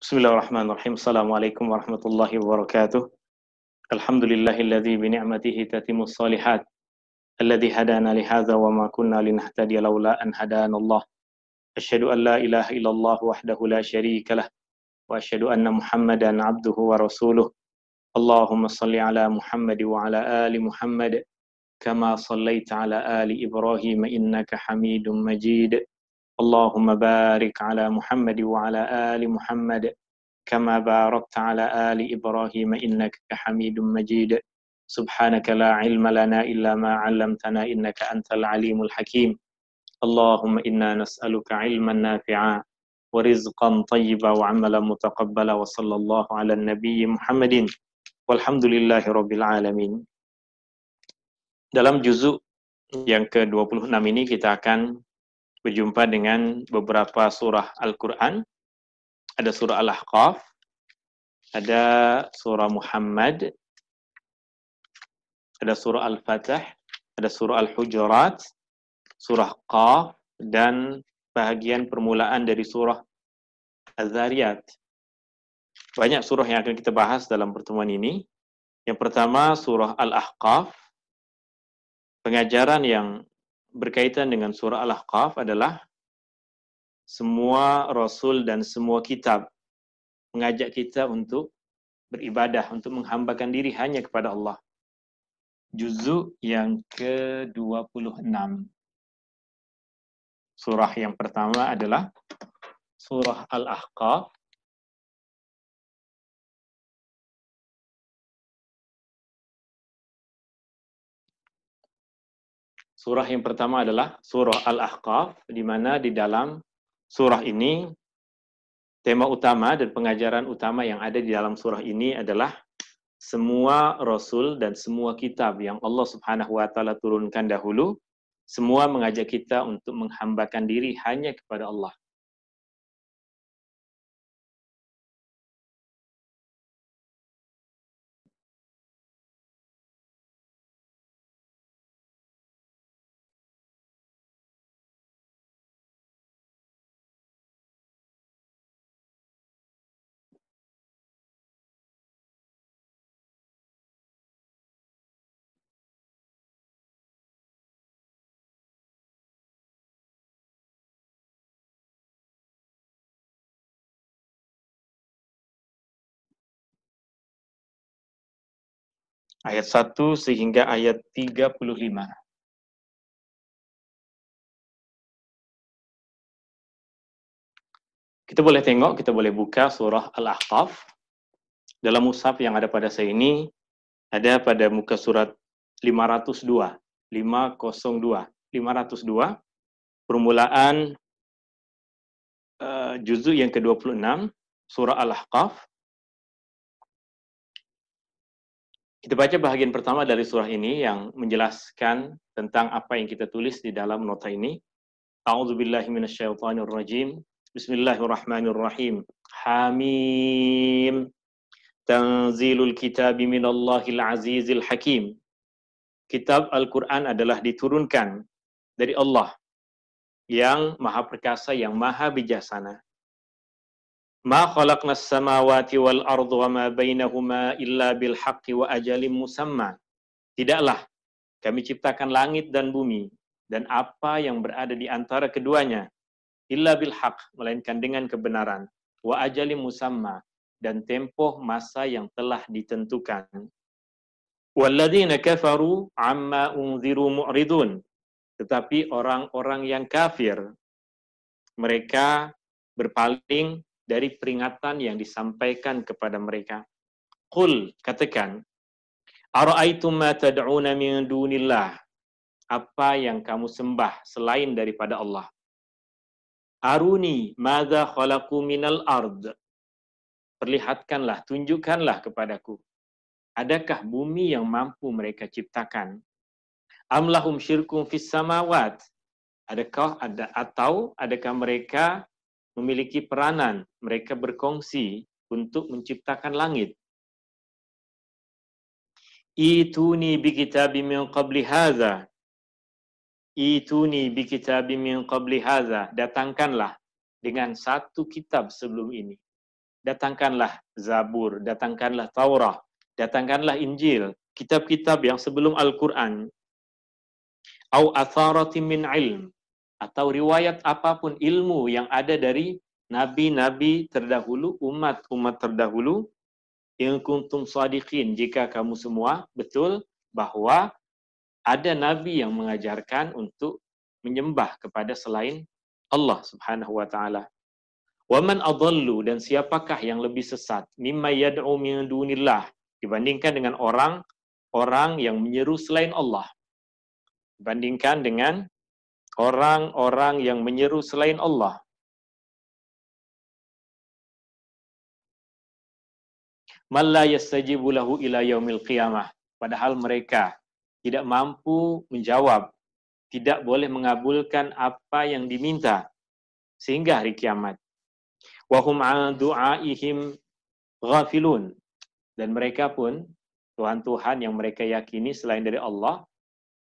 Bismillahirrahmanirrahim. Assalamualaikum warahmatullahi wabarakatuh. Alhamdulillahilladzi bi ni'matihi tatimmus shalihat. Alladzi hadana li hadza wa ma kunna linahtadiya laula an hadanallah. Asyhadu an la ilaha illallah wahdahu la syarika lah wa asyhadu anna Muhammadan abduhu wa rasuluh. Allahumma shalli ala Muhammad wa ala ali Muhammad kama shallaita ala ali Ibrahim innaka Hamidum Majid. Allahumma barik ala Muhammad wa ala ali Muhammad kama barakta ala ali Ibrahim innaka Hamidum Majid. Subhanaka la ilma lana illa ma 'allamtana innaka antal alimul hakim. Allahumma inna nas'aluka ilman nafi'a wa rizqan thayyiba wa 'amalan mutaqabbala wa sallallahu ala nabiyyi Muhammadin walhamdulillahi rabbil alamin. Dalam juzuk yang ke-26 ini kita akan berjumpa dengan beberapa surah Al-Quran. Ada surah Al-Ahqaf, ada surah Muhammad, ada surah Al-Fatih, ada surah Al-Hujurat, surah Qaf, dan bahagian permulaan dari surah Az-Zariyat. Banyak surah yang akan kita bahas dalam pertemuan ini. Yang pertama surah Al-Ahqaf. Pengajaran yang berkaitan dengan surah Al-Ahqaf adalah semua rasul dan semua kitab mengajak kita untuk beribadah, untuk menghambakan diri hanya kepada Allah. Juzuk yang ke-26. Surah yang pertama adalah surah Al-Ahqaf. Surah yang pertama adalah surah Al-Ahqaf, di mana di dalam surah ini tema utama dan pengajaran utama yang ada di dalam surah ini adalah semua rasul dan semua kitab yang Allah Subhanahu wa taala turunkan dahulu, semua mengajak kita untuk menghambakan diri hanya kepada Allah. Ayat 1 sehingga ayat 35. Kita boleh tengok, kita boleh buka surah Al-Ahqaf. Dalam mushaf yang ada pada saya ini, ada pada muka surat 502. 502. Permulaan juzuk yang ke-26, surah Al-Ahqaf. Kita baca bahagian pertama dari surah ini yang menjelaskan tentang apa yang kita tulis di dalam nota ini. A'udzubillahi minasyaitonirrajim. Bismillahirrahmanirrahim. Hamim. Tanzilul kitabi minallahil azizil hakim. Kitab Al-Quran adalah diturunkan dari Allah yang maha perkasa, yang maha bijaksana. Ma khalaqnas samawati wal ardu wa ma bainahuma illa bil haqqi wa ajalin musamma. Tidaklah kami ciptakan langit dan bumi dan apa yang berada di antara keduanya illa bil haqq, melainkan dengan kebenaran, wa ajalin musamma, dan tempoh masa yang telah ditentukan. Walladzina kafaru amma unziru mu'ridun. Tetapi orang-orang yang kafir, mereka berpaling dari peringatan yang disampaikan kepada mereka. Qul, katakan, ara'aitum ma tad'una min dunillah. Apa yang kamu sembah selain daripada Allah? Aruni madza khalaqu minal ard. Perlihatkanlah, tunjukkanlah kepadaku. Adakah bumi yang mampu mereka ciptakan? Am lahum syirkum fis samawat. Adakah mereka memiliki peranan, mereka berkongsi untuk menciptakan langit? Ituni bi kitabim min qabli hadza. Ituni bi kitabim min qabli hadza. Datangkanlah dengan satu kitab sebelum ini. datangkanlah Zabur, datangkanlah Taurah, datangkanlah Injil, kitab-kitab yang sebelum Al-Quran, au atharatin min ilm, atau riwayat apapun ilmu yang ada dari nabi-nabi terdahulu, umat-umat terdahulu, in kuntum shadiqin, jika kamu semua betul bahwa ada nabi yang mengajarkan untuk menyembah kepada selain Allah Subhanahu wa taala. Wa man adallu, dan siapakah yang lebih sesat mimma yad'u min dunillah, dibandingkan dengan orang-orang yang menyeru selain Allah. Dibandingkan dengan orang-orang yang menyeru selain Allah. Man la yastajibu lahu ila yaumil qiyamah, padahal mereka tidak mampu menjawab, tidak boleh mengabulkan apa yang diminta sehingga hari kiamat. Wa hum 'an du'aihim ghafilun, dan mereka pun Tuhan-Tuhan yang mereka yakini selain dari Allah,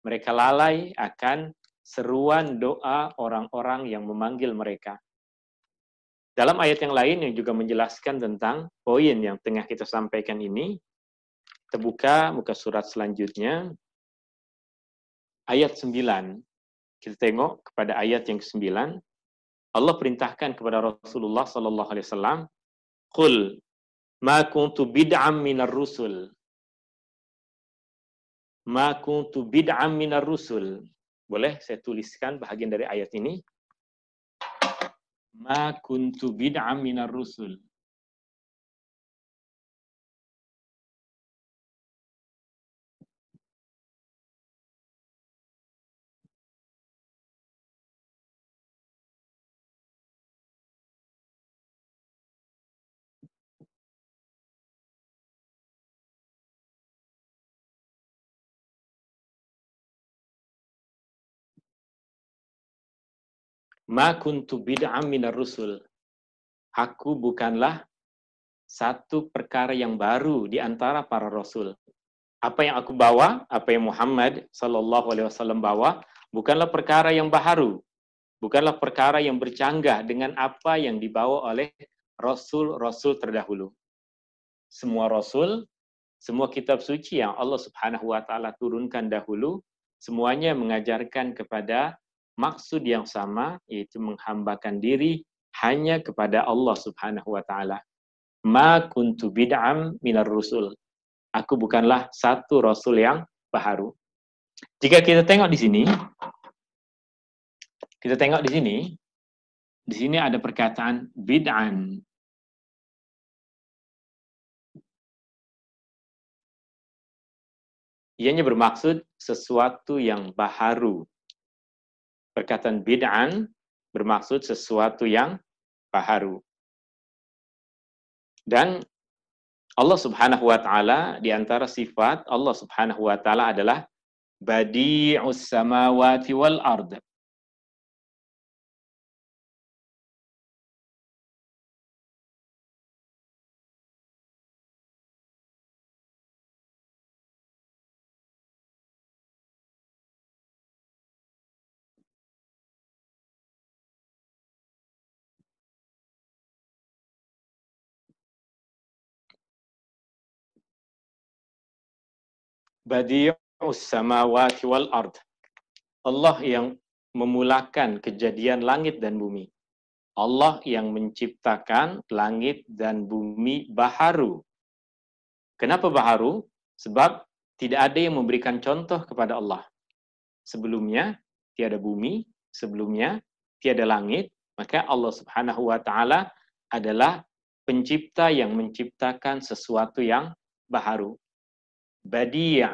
mereka lalai akan seruan doa orang-orang yang memanggil mereka. Dalam ayat yang lain yang juga menjelaskan tentang poin yang tengah kita sampaikan ini, kita buka muka surat selanjutnya, ayat 9. Kita tengok kepada ayat yang ke-9. Allah perintahkan kepada Rasulullah sallallahu alaihi wasallam, "Qul ma kuntu bid'am minar rusul." Ma kuntu bid'am minar rusul. Boleh saya tuliskan bahagian dari ayat ini? Ma kuntu bid'am minar rusul. Ma kuntu bid'am minar rusul. Aku bukanlah satu perkara yang baru di antara para rasul. Apa yang aku bawa, apa yang Muhammad sallallahu alaihi wasallam bawa, bukanlah perkara yang baharu, bukanlah perkara yang bercanggah dengan apa yang dibawa oleh rasul-rasul terdahulu. Semua rasul, semua kitab suci yang Allah Subhanahu wa taala turunkan dahulu, semuanya mengajarkan kepada maksud yang sama, yaitu menghambakan diri hanya kepada Allah Subhanahu wa taala. Ma kuntu bid'am minar rusul. Aku bukanlah satu rasul yang baharu. Jika kita tengok di sini, di sini ada perkataan bid'an. Ianya bermaksud sesuatu yang baharu. Perkataan bid'an bermaksud sesuatu yang baharu. Dan Allah Subhanahu wa taala, di antara sifat Allah Subhanahu wa taala adalah badi'us samawati wal ard. Badi'us samawati wal ard. Allah yang memulakan kejadian langit dan bumi. Allah yang menciptakan langit dan bumi baharu. Kenapa baharu? Sebab tidak ada yang memberikan contoh kepada Allah. Sebelumnya tiada bumi, sebelumnya tiada langit, maka Allah Subhanahu wa taala adalah pencipta yang menciptakan sesuatu yang baharu. Badi'.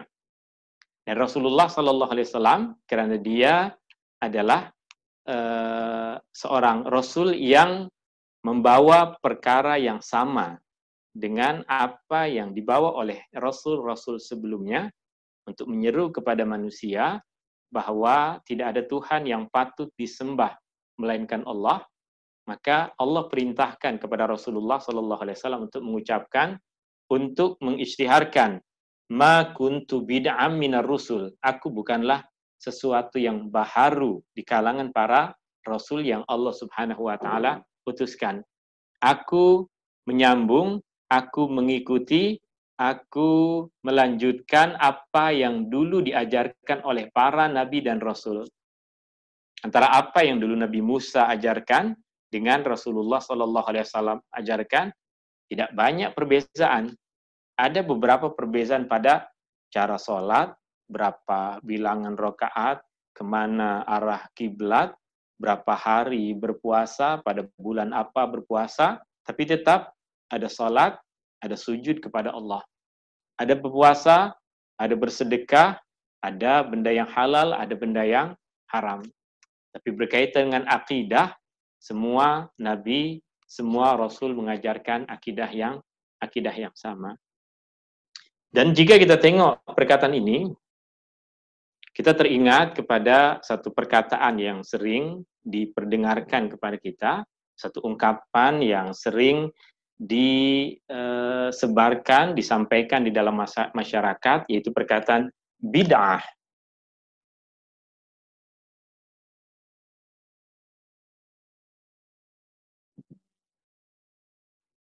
Dan Rasulullah sallallahu alaihi wasallam, kerana dia adalah seorang rasul yang membawa perkara yang sama dengan apa yang dibawa oleh rasul-rasul sebelumnya untuk menyeru kepada manusia bahwa tidak ada Tuhan yang patut disembah melainkan Allah, maka Allah perintahkan kepada Rasulullah sallallahu alaihi wasallam untuk mengucapkan, untuk mengisytiharkan, ma kuntu bid'am minar rusul. Aku bukanlah sesuatu yang baharu di kalangan para rasul yang Allah Subhanahu wa taala utuskan. Aku menyambung, aku mengikuti, aku melanjutkan apa yang dulu diajarkan oleh para nabi dan rasul. Antara apa yang dulu Nabi Musa ajarkan dengan Rasulullah SAW ajarkan, tidak banyak perbezaan. Ada beberapa perbezaan pada cara sholat, berapa bilangan rakaat, kemana arah kiblat, berapa hari berpuasa, pada bulan apa berpuasa, tapi tetap ada sholat, ada sujud kepada Allah. Ada berpuasa, ada bersedekah, ada benda yang halal, ada benda yang haram. Tapi berkaitan dengan akidah, semua nabi, semua rasul mengajarkan akidah yang sama. Dan jika kita tengok perkataan ini, kita teringat kepada satu perkataan yang sering diperdengarkan kepada kita, satu ungkapan yang sering disebarkan, disampaikan di dalam masyarakat, yaitu perkataan bid'ah.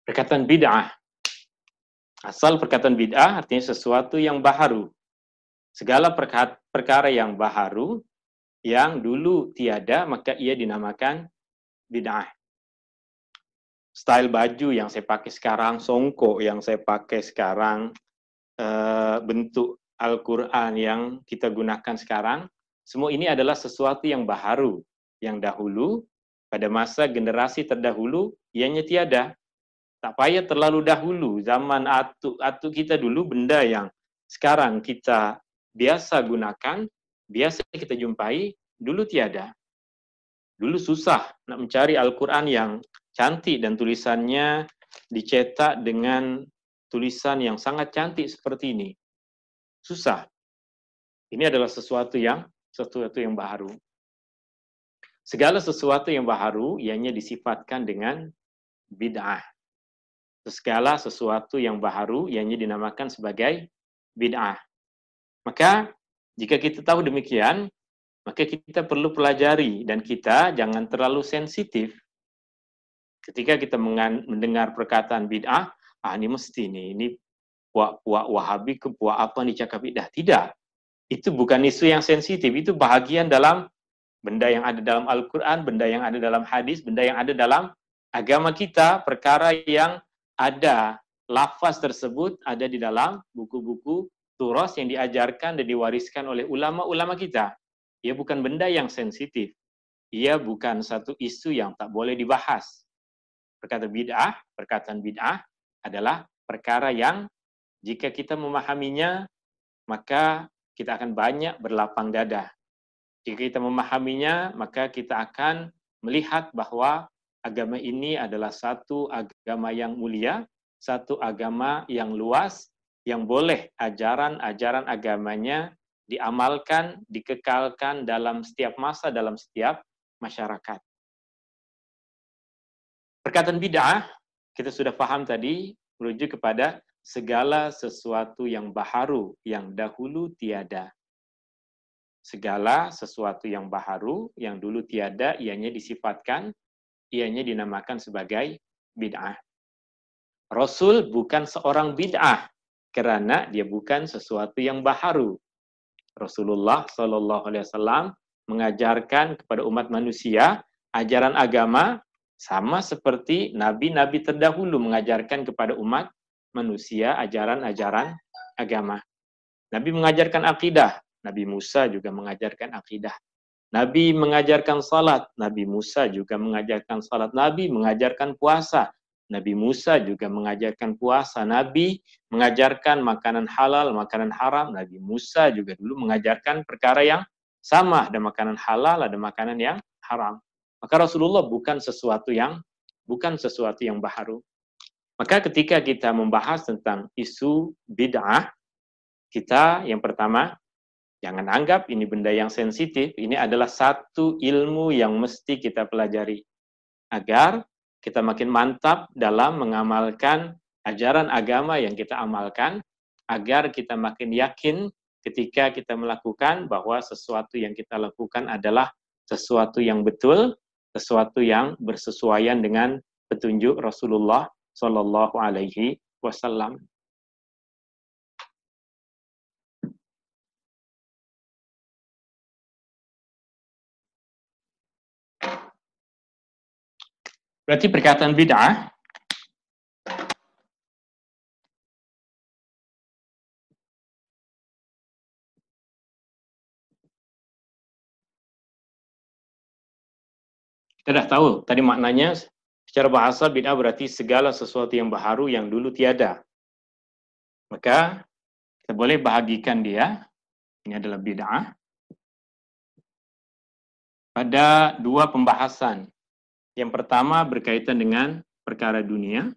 Perkataan bid'ah. Asal perkataan bid'ah artinya sesuatu yang baharu. Segala perkara yang baharu, yang dulu tiada, maka ia dinamakan bid'ah. Style baju yang saya pakai sekarang, songkok yang saya pakai sekarang, bentuk Al-Quran yang kita gunakan sekarang, semua ini adalah sesuatu yang baharu, yang dahulu, pada masa generasi terdahulu, ianya tiada. Tak payah terlalu dahulu, zaman atuk kita dulu, benda yang sekarang kita biasa gunakan, biasa kita jumpai, dulu tiada. Dulu susah nak mencari Al-Quran yang cantik dan tulisannya dicetak dengan tulisan yang sangat cantik seperti ini. Susah. Ini adalah sesuatu yang baharu. Segala sesuatu yang baharu, ianya disifatkan dengan bid'ah. Segala sesuatu yang baharu, ianya dinamakan sebagai bid'ah. Maka, jika kita tahu demikian, maka kita perlu pelajari dan kita jangan terlalu sensitif. Ketika kita mendengar perkataan bid'ah, ini mesti ini puak Wahabi ke puak apa nih cakap bid'ah. Tidak. Itu bukan isu yang sensitif, itu bahagian dalam benda yang ada dalam Al-Quran, benda yang ada dalam hadis, benda yang ada dalam agama kita, perkara yang ada lafaz tersebut ada di dalam buku-buku turas yang diajarkan dan diwariskan oleh ulama-ulama kita. Ia bukan benda yang sensitif. Ia bukan satu isu yang tak boleh dibahas. Perkataan bid'ah adalah perkara yang jika kita memahaminya, maka kita akan banyak berlapang dada. Jika kita memahaminya, maka kita akan melihat bahwa agama ini adalah satu agama yang mulia, satu agama yang luas, yang boleh ajaran-ajaran agamanya diamalkan, dikekalkan dalam setiap masa, dalam setiap masyarakat. Perkataan bid'ah, kita sudah paham tadi, merujuk kepada segala sesuatu yang baharu, yang dahulu tiada. Segala sesuatu yang baharu, yang dulu tiada, ianya disifatkan, ianya dinamakan sebagai bid'ah. Rasul bukan seorang bid'ah, kerana dia bukan sesuatu yang baharu. Rasulullah SAW mengajarkan kepada umat manusia ajaran agama sama seperti nabi-nabi terdahulu mengajarkan kepada umat manusia ajaran-ajaran agama. Nabi mengajarkan akidah, Nabi Musa juga mengajarkan akidah. Nabi mengajarkan salat, Nabi Musa juga mengajarkan salat. Nabi mengajarkan puasa, Nabi Musa juga mengajarkan puasa. Nabi mengajarkan makanan halal, makanan haram. Nabi Musa juga dulu mengajarkan perkara yang sama. Ada makanan halal, ada makanan yang haram. Maka Rasulullah bukan sesuatu yang baharu. Maka ketika kita membahas tentang isu bid'ah, kita yang pertama, jangan anggap ini benda yang sensitif, ini adalah satu ilmu yang mesti kita pelajari. Agar kita makin mantap dalam mengamalkan ajaran agama yang kita amalkan, agar kita makin yakin ketika kita melakukan bahwa sesuatu yang kita lakukan adalah sesuatu yang betul, sesuatu yang bersesuaian dengan petunjuk Rasulullah Sallallahu Alaihi Wasallam. Berarti perkataan bid'ah kita dah tahu tadi maknanya secara bahasa bid'ah berarti segala sesuatu yang baharu yang dulu tiada. Maka kita boleh bahagikan dia, ini adalah bid'ah, pada dua pembahasan. Yang pertama berkaitan dengan perkara dunia,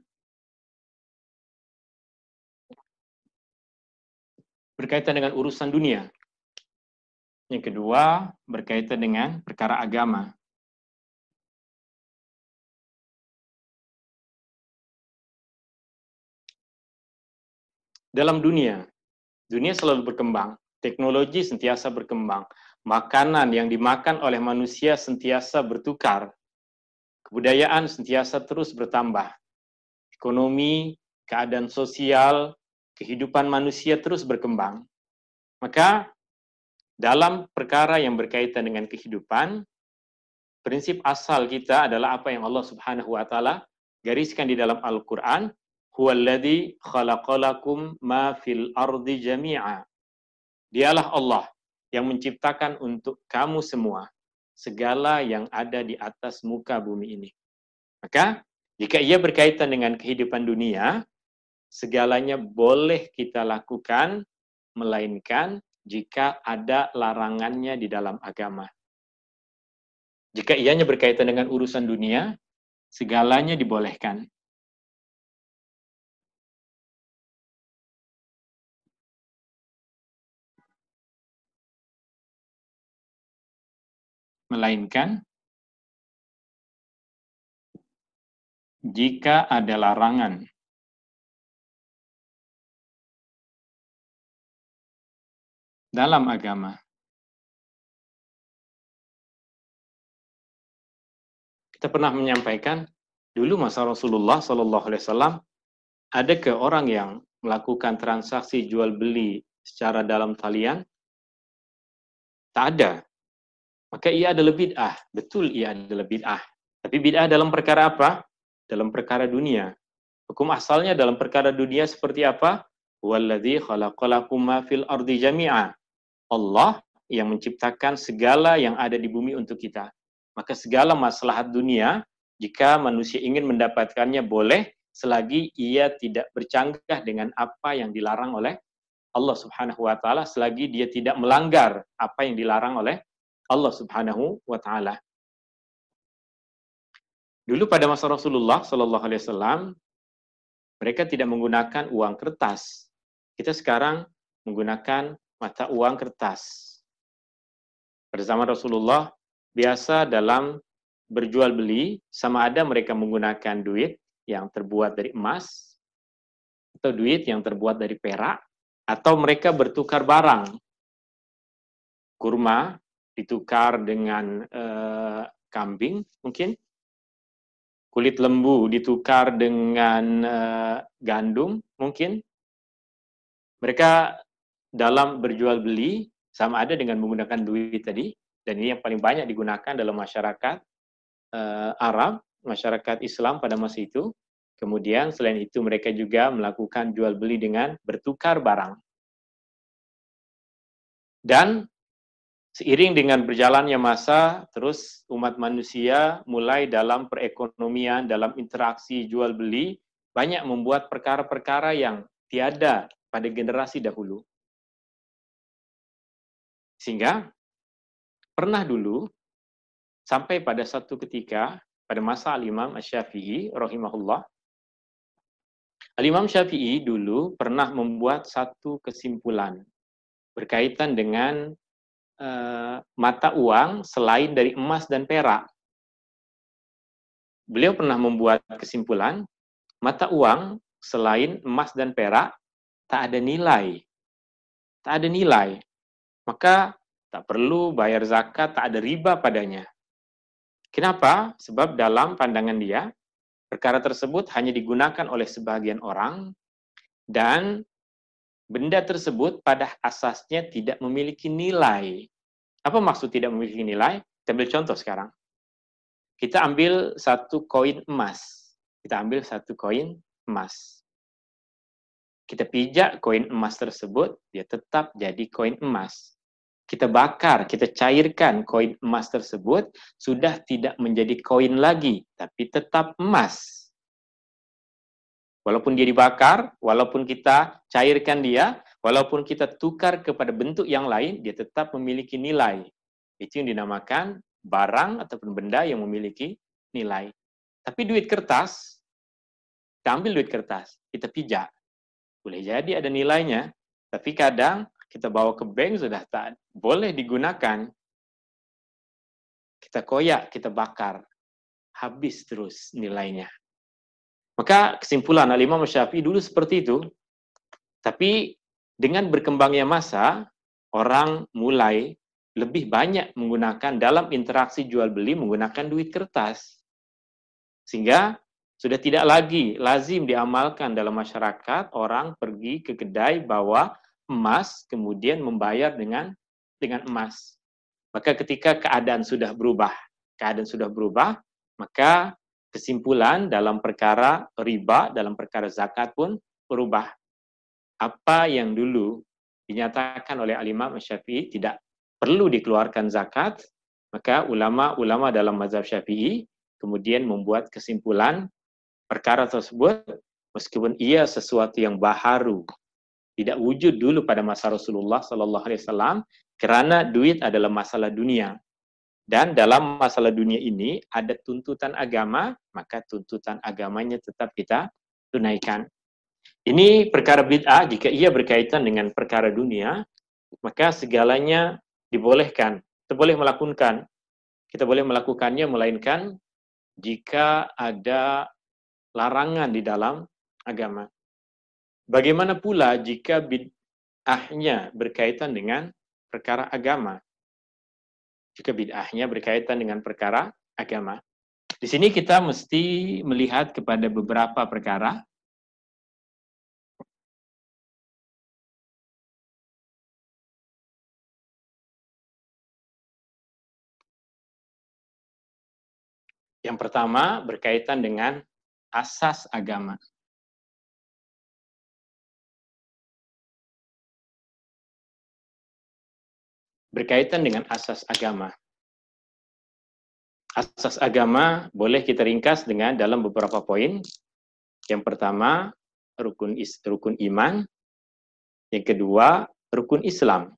berkaitan dengan urusan dunia. Yang kedua berkaitan dengan perkara agama. Dalam dunia selalu berkembang, teknologi sentiasa berkembang, makanan yang dimakan oleh manusia sentiasa bertukar, kebudayaan sentiasa terus bertambah, ekonomi, keadaan sosial, kehidupan manusia terus berkembang. Maka dalam perkara yang berkaitan dengan kehidupan, prinsip asal kita adalah apa yang Allah Subhanahu wa taala gariskan di dalam Al-Qur'an, huwallazi khalaqalakum ma fil ardi jami'a. Dialah Allah yang menciptakan untuk kamu semua segala yang ada di atas muka bumi ini. Maka jika ia berkaitan dengan kehidupan dunia, segalanya boleh kita lakukan, melainkan jika ada larangannya di dalam agama. Jika ianya berkaitan dengan urusan dunia, segalanya dibolehkan. Melainkan jika ada larangan. Dalam agama. Kita pernah menyampaikan, dulu masa Rasulullah SAW, ada ke orang yang melakukan transaksi jual beli secara dalam talian? Tak ada. Maka ia adalah bid'ah. Betul ia adalah bid'ah. Tapi bid'ah dalam perkara apa? Dalam perkara dunia. Hukum asalnya dalam perkara dunia seperti apa? Walladzi khalaqalakum ma fil ardi jami'a. Allah yang menciptakan segala yang ada di bumi untuk kita. Maka segala maslahat dunia, jika manusia ingin mendapatkannya boleh, selagi ia tidak bercanggah dengan apa yang dilarang oleh Allah Subhanahu wa taala, selagi dia tidak melanggar apa yang dilarang oleh Allah Subhanahu wa taala. Dulu pada masa Rasulullah sallallahu alaihi wasallam, mereka tidak menggunakan uang kertas. Kita sekarang menggunakan mata uang kertas. Pada zaman Rasulullah, biasa dalam berjual beli, sama ada mereka menggunakan duit yang terbuat dari emas, atau duit yang terbuat dari perak, atau mereka bertukar barang. Kurma ditukar dengan kambing mungkin, kulit lembu ditukar dengan gandum mungkin. Mereka dalam berjual beli sama ada dengan menggunakan duit tadi, dan ini yang paling banyak digunakan dalam masyarakat Arab, masyarakat Islam pada masa itu. Kemudian selain itu mereka juga melakukan jual beli dengan bertukar barang. Dan seiring dengan berjalannya masa, terus umat manusia mulai dalam perekonomian, dalam interaksi jual beli, banyak membuat perkara-perkara yang tiada pada generasi dahulu. Sehingga pernah dulu, sampai pada satu ketika, pada masa Al-Imam Asy-Syafi'i rahimahullah, Al-Imam Syafi'i dulu pernah membuat satu kesimpulan berkaitan dengan mata uang selain dari emas dan perak. Beliau pernah membuat kesimpulan, mata uang selain emas dan perak tak ada nilai. Tak ada nilai. Maka tak perlu bayar zakat, tak ada riba padanya. Kenapa? Sebab dalam pandangan dia, Perkara tersebut hanya digunakan oleh sebagian orang dan benda tersebut pada asasnya tidak memiliki nilai. Apa maksud tidak memiliki nilai? Kita ambil contoh sekarang. Kita ambil satu koin emas. Kita ambil satu koin emas. Kita pijak koin emas tersebut, dia tetap jadi koin emas. Kita bakar, kita cairkan koin emas tersebut, sudah tidak menjadi koin lagi, tapi tetap emas. Walaupun dia dibakar, walaupun kita cairkan dia, walaupun kita tukar kepada bentuk yang lain, dia tetap memiliki nilai. Itu yang dinamakan barang ataupun benda yang memiliki nilai. Tapi duit kertas, kita ambil duit kertas, kita pijak. Boleh jadi ada nilainya, tapi kadang kita bawa ke bank sudah tak boleh digunakan. Kita koyak, kita bakar, habis terus nilainya. Maka kesimpulan Al-Imam Syafi'i dulu seperti itu. Tapi dengan berkembangnya masa, orang mulai lebih banyak menggunakan dalam interaksi jual beli menggunakan duit kertas. Sehingga sudah tidak lagi lazim diamalkan dalam masyarakat orang pergi ke kedai bawa emas kemudian membayar dengan emas. Maka ketika keadaan sudah berubah, maka kesimpulan dalam perkara riba, dalam perkara zakat pun berubah. Apa yang dulu dinyatakan oleh Al-Imam Syafi'i tidak perlu dikeluarkan zakat, maka ulama-ulama dalam mazhab Syafi'i kemudian membuat kesimpulan perkara tersebut meskipun ia sesuatu yang baharu, tidak wujud dulu pada masa Rasulullah sallallahu alaihi wasallam, karena duit adalah masalah dunia. Dan dalam masalah dunia ini ada tuntutan agama, maka tuntutan agamanya tetap kita tunaikan. Ini perkara bid'ah, jika ia berkaitan dengan perkara dunia, maka segalanya dibolehkan. Kita boleh melakukan. Kita boleh melakukannya, melainkan jika ada larangan di dalam agama. Bagaimana pula jika bid'ahnya berkaitan dengan perkara agama? Jika bid'ahnya berkaitan dengan perkara agama. Di sini kita mesti melihat kepada beberapa perkara. Yang pertama berkaitan dengan asas agama. Berkaitan dengan asas agama. Asas agama boleh kita ringkas dengan dalam beberapa poin. Yang pertama, rukun iman. Yang kedua, rukun Islam.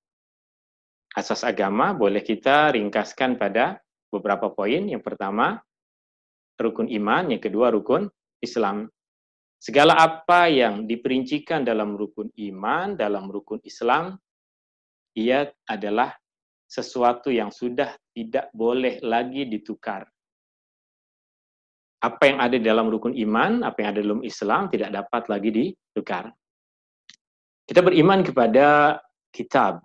Asas agama boleh kita ringkaskan pada beberapa poin. Yang pertama, rukun iman. Yang kedua, rukun Islam. Segala apa yang diperincikan dalam rukun iman, dalam rukun Islam, ia adalah sesuatu yang sudah tidak boleh lagi ditukar. Apa yang ada dalam rukun iman, apa yang ada dalam Islam tidak dapat lagi ditukar. Kita beriman kepada kitab.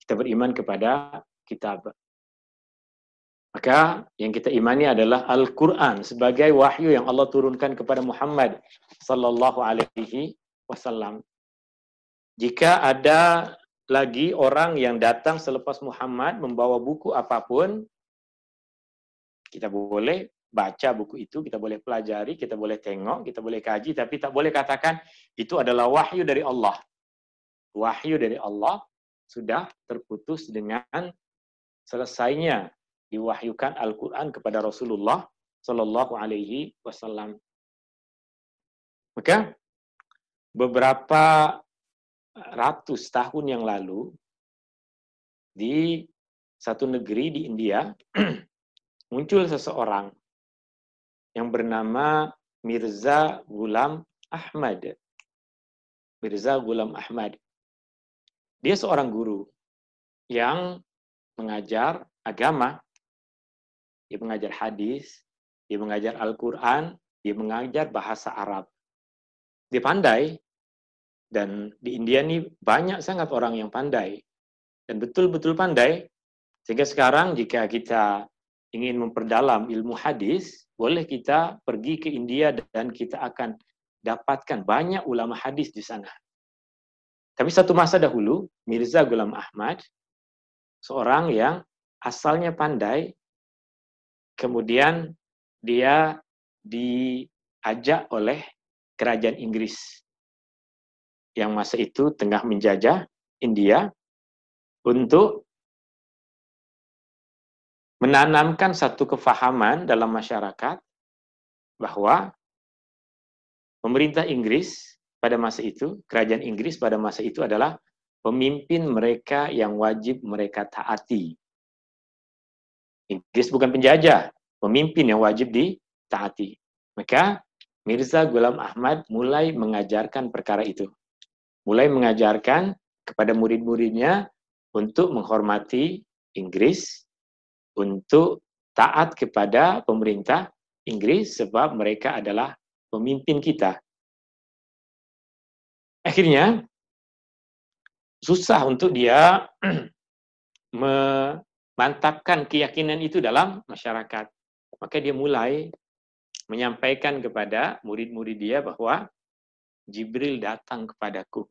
Kita beriman kepada kitab. Maka yang kita imani adalah Al-Quran sebagai wahyu yang Allah turunkan kepada Muhammad sallallahu alaihi wasallam. Jika ada lagi orang yang datang selepas Muhammad membawa buku apapun, kita boleh baca buku itu, kita boleh pelajari, kita boleh tengok, kita boleh kaji, tapi tak boleh katakan itu adalah wahyu dari Allah. Wahyu dari Allah sudah terputus dengan selesainya diwahyukan Al-Quran kepada Rasulullah Sallallahu Alaihi Wasallam. Maka beberapa ratus tahun yang lalu di satu negeri di India muncul seseorang yang bernama Mirza Ghulam Ahmad. Mirza Ghulam Ahmad. Dia seorang guru yang mengajar agama, dia mengajar hadis, dia mengajar Al-Quran, dia mengajar bahasa Arab. Dia pandai, dan di India ini banyak sangat orang yang pandai, dan betul-betul pandai, sehingga sekarang jika kita ingin memperdalam ilmu hadis, boleh kita pergi ke India dan kita akan dapatkan banyak ulama hadis di sana. Tapi satu masa dahulu, Mirza Ghulam Ahmad, seorang yang asalnya pandai, kemudian dia diajak oleh kerajaan Inggris yang masa itu tengah menjajah India untuk menanamkan satu kefahaman dalam masyarakat bahwa pemerintah Inggris pada masa itu, kerajaan Inggris pada masa itu adalah pemimpin mereka yang wajib mereka taati. Inggris bukan penjajah, pemimpin yang wajib ditaati. Maka Mirza Ghulam Ahmad mulai mengajarkan perkara itu. Mulai mengajarkan kepada murid-muridnya untuk menghormati Inggris, untuk taat kepada pemerintah Inggris sebab mereka adalah pemimpin kita. Akhirnya susah untuk dia memantapkan keyakinan itu dalam masyarakat. Maka dia mulai menyampaikan kepada murid-murid dia bahwa Jibril datang kepadaku,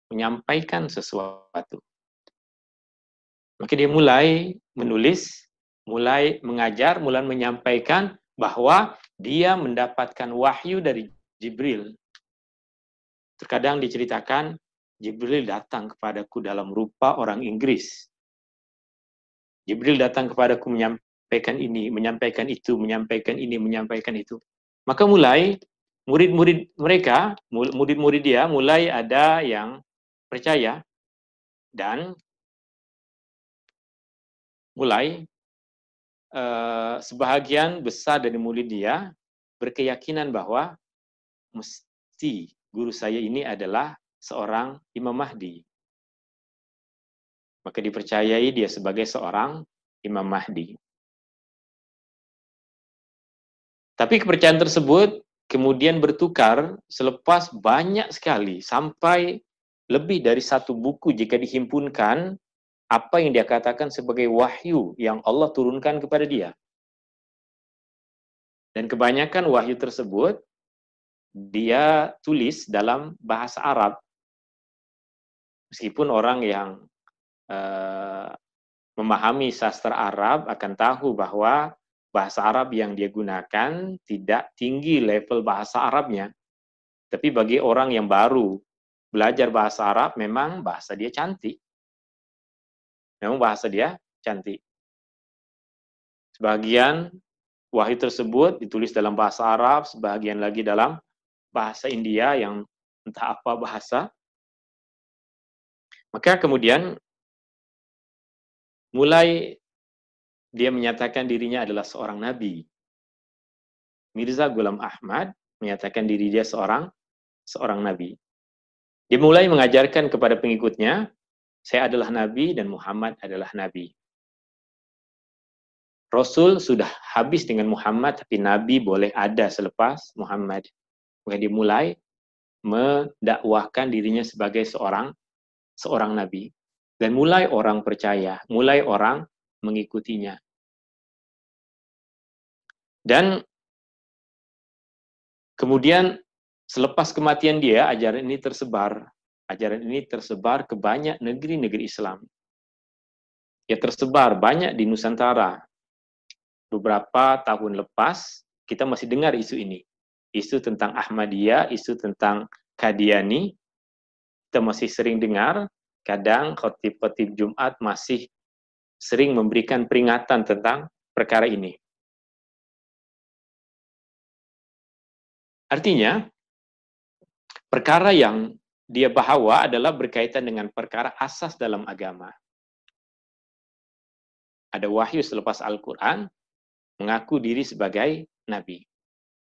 menyampaikan sesuatu. Maka dia mulai menulis, mulai mengajar, mulai menyampaikan bahwa dia mendapatkan wahyu dari Jibril. Terkadang diceritakan, Jibril datang kepadaku dalam rupa orang Inggris. Jibril datang kepadaku menyampaikan ini, menyampaikan itu, menyampaikan ini, menyampaikan itu. Maka mulai murid-murid mereka, murid-murid dia mulai ada yang percaya dan mulai sebahagian besar dari murid dia berkeyakinan bahwa mesti guru saya ini adalah seorang Imam Mahdi. Maka dipercayai dia sebagai seorang Imam Mahdi. Tapi kepercayaan tersebut kemudian bertukar selepas banyak sekali, sampai lebih dari satu buku jika dihimpunkan, apa yang dia katakan sebagai wahyu yang Allah turunkan kepada dia. Dan kebanyakan wahyu tersebut dia tulis dalam bahasa Arab. Meskipun orang yang memahami sastra Arab akan tahu bahwa bahasa Arab yang dia gunakan tidak tinggi level bahasa Arabnya. Tapi bagi orang yang baru belajar bahasa Arab, memang bahasa dia cantik. Memang bahasa dia cantik. Sebagian wahyu tersebut ditulis dalam bahasa Arab, sebagian lagi dalam bahasa India yang entah apa bahasa. Maka kemudian mulai dia menyatakan dirinya adalah seorang nabi. Mirza Ghulam Ahmad menyatakan diri dia seorang nabi. Dia mulai mengajarkan kepada pengikutnya, saya adalah nabi dan Muhammad adalah nabi. Rasul sudah habis dengan Muhammad, tapi nabi boleh ada selepas Muhammad. Maka dia mulai mendakwahkan dirinya sebagai seorang nabi. Dan mulai orang percaya, mulai orang mengikutinya. Dan kemudian selepas kematian dia, ajaran ini tersebar. Ajaran ini tersebar ke banyak negeri-negeri Islam. Ya tersebar banyak di Nusantara. Beberapa tahun lepas, kita masih dengar isu ini. Isu tentang Ahmadiyah, isu tentang Qadiani, kita masih sering dengar. Kadang khotib-khotib Jumat masih sering memberikan peringatan tentang perkara ini. Artinya, perkara yang dia bawa adalah berkaitan dengan perkara asas dalam agama. Ada wahyu selepas Al-Quran, mengaku diri sebagai nabi.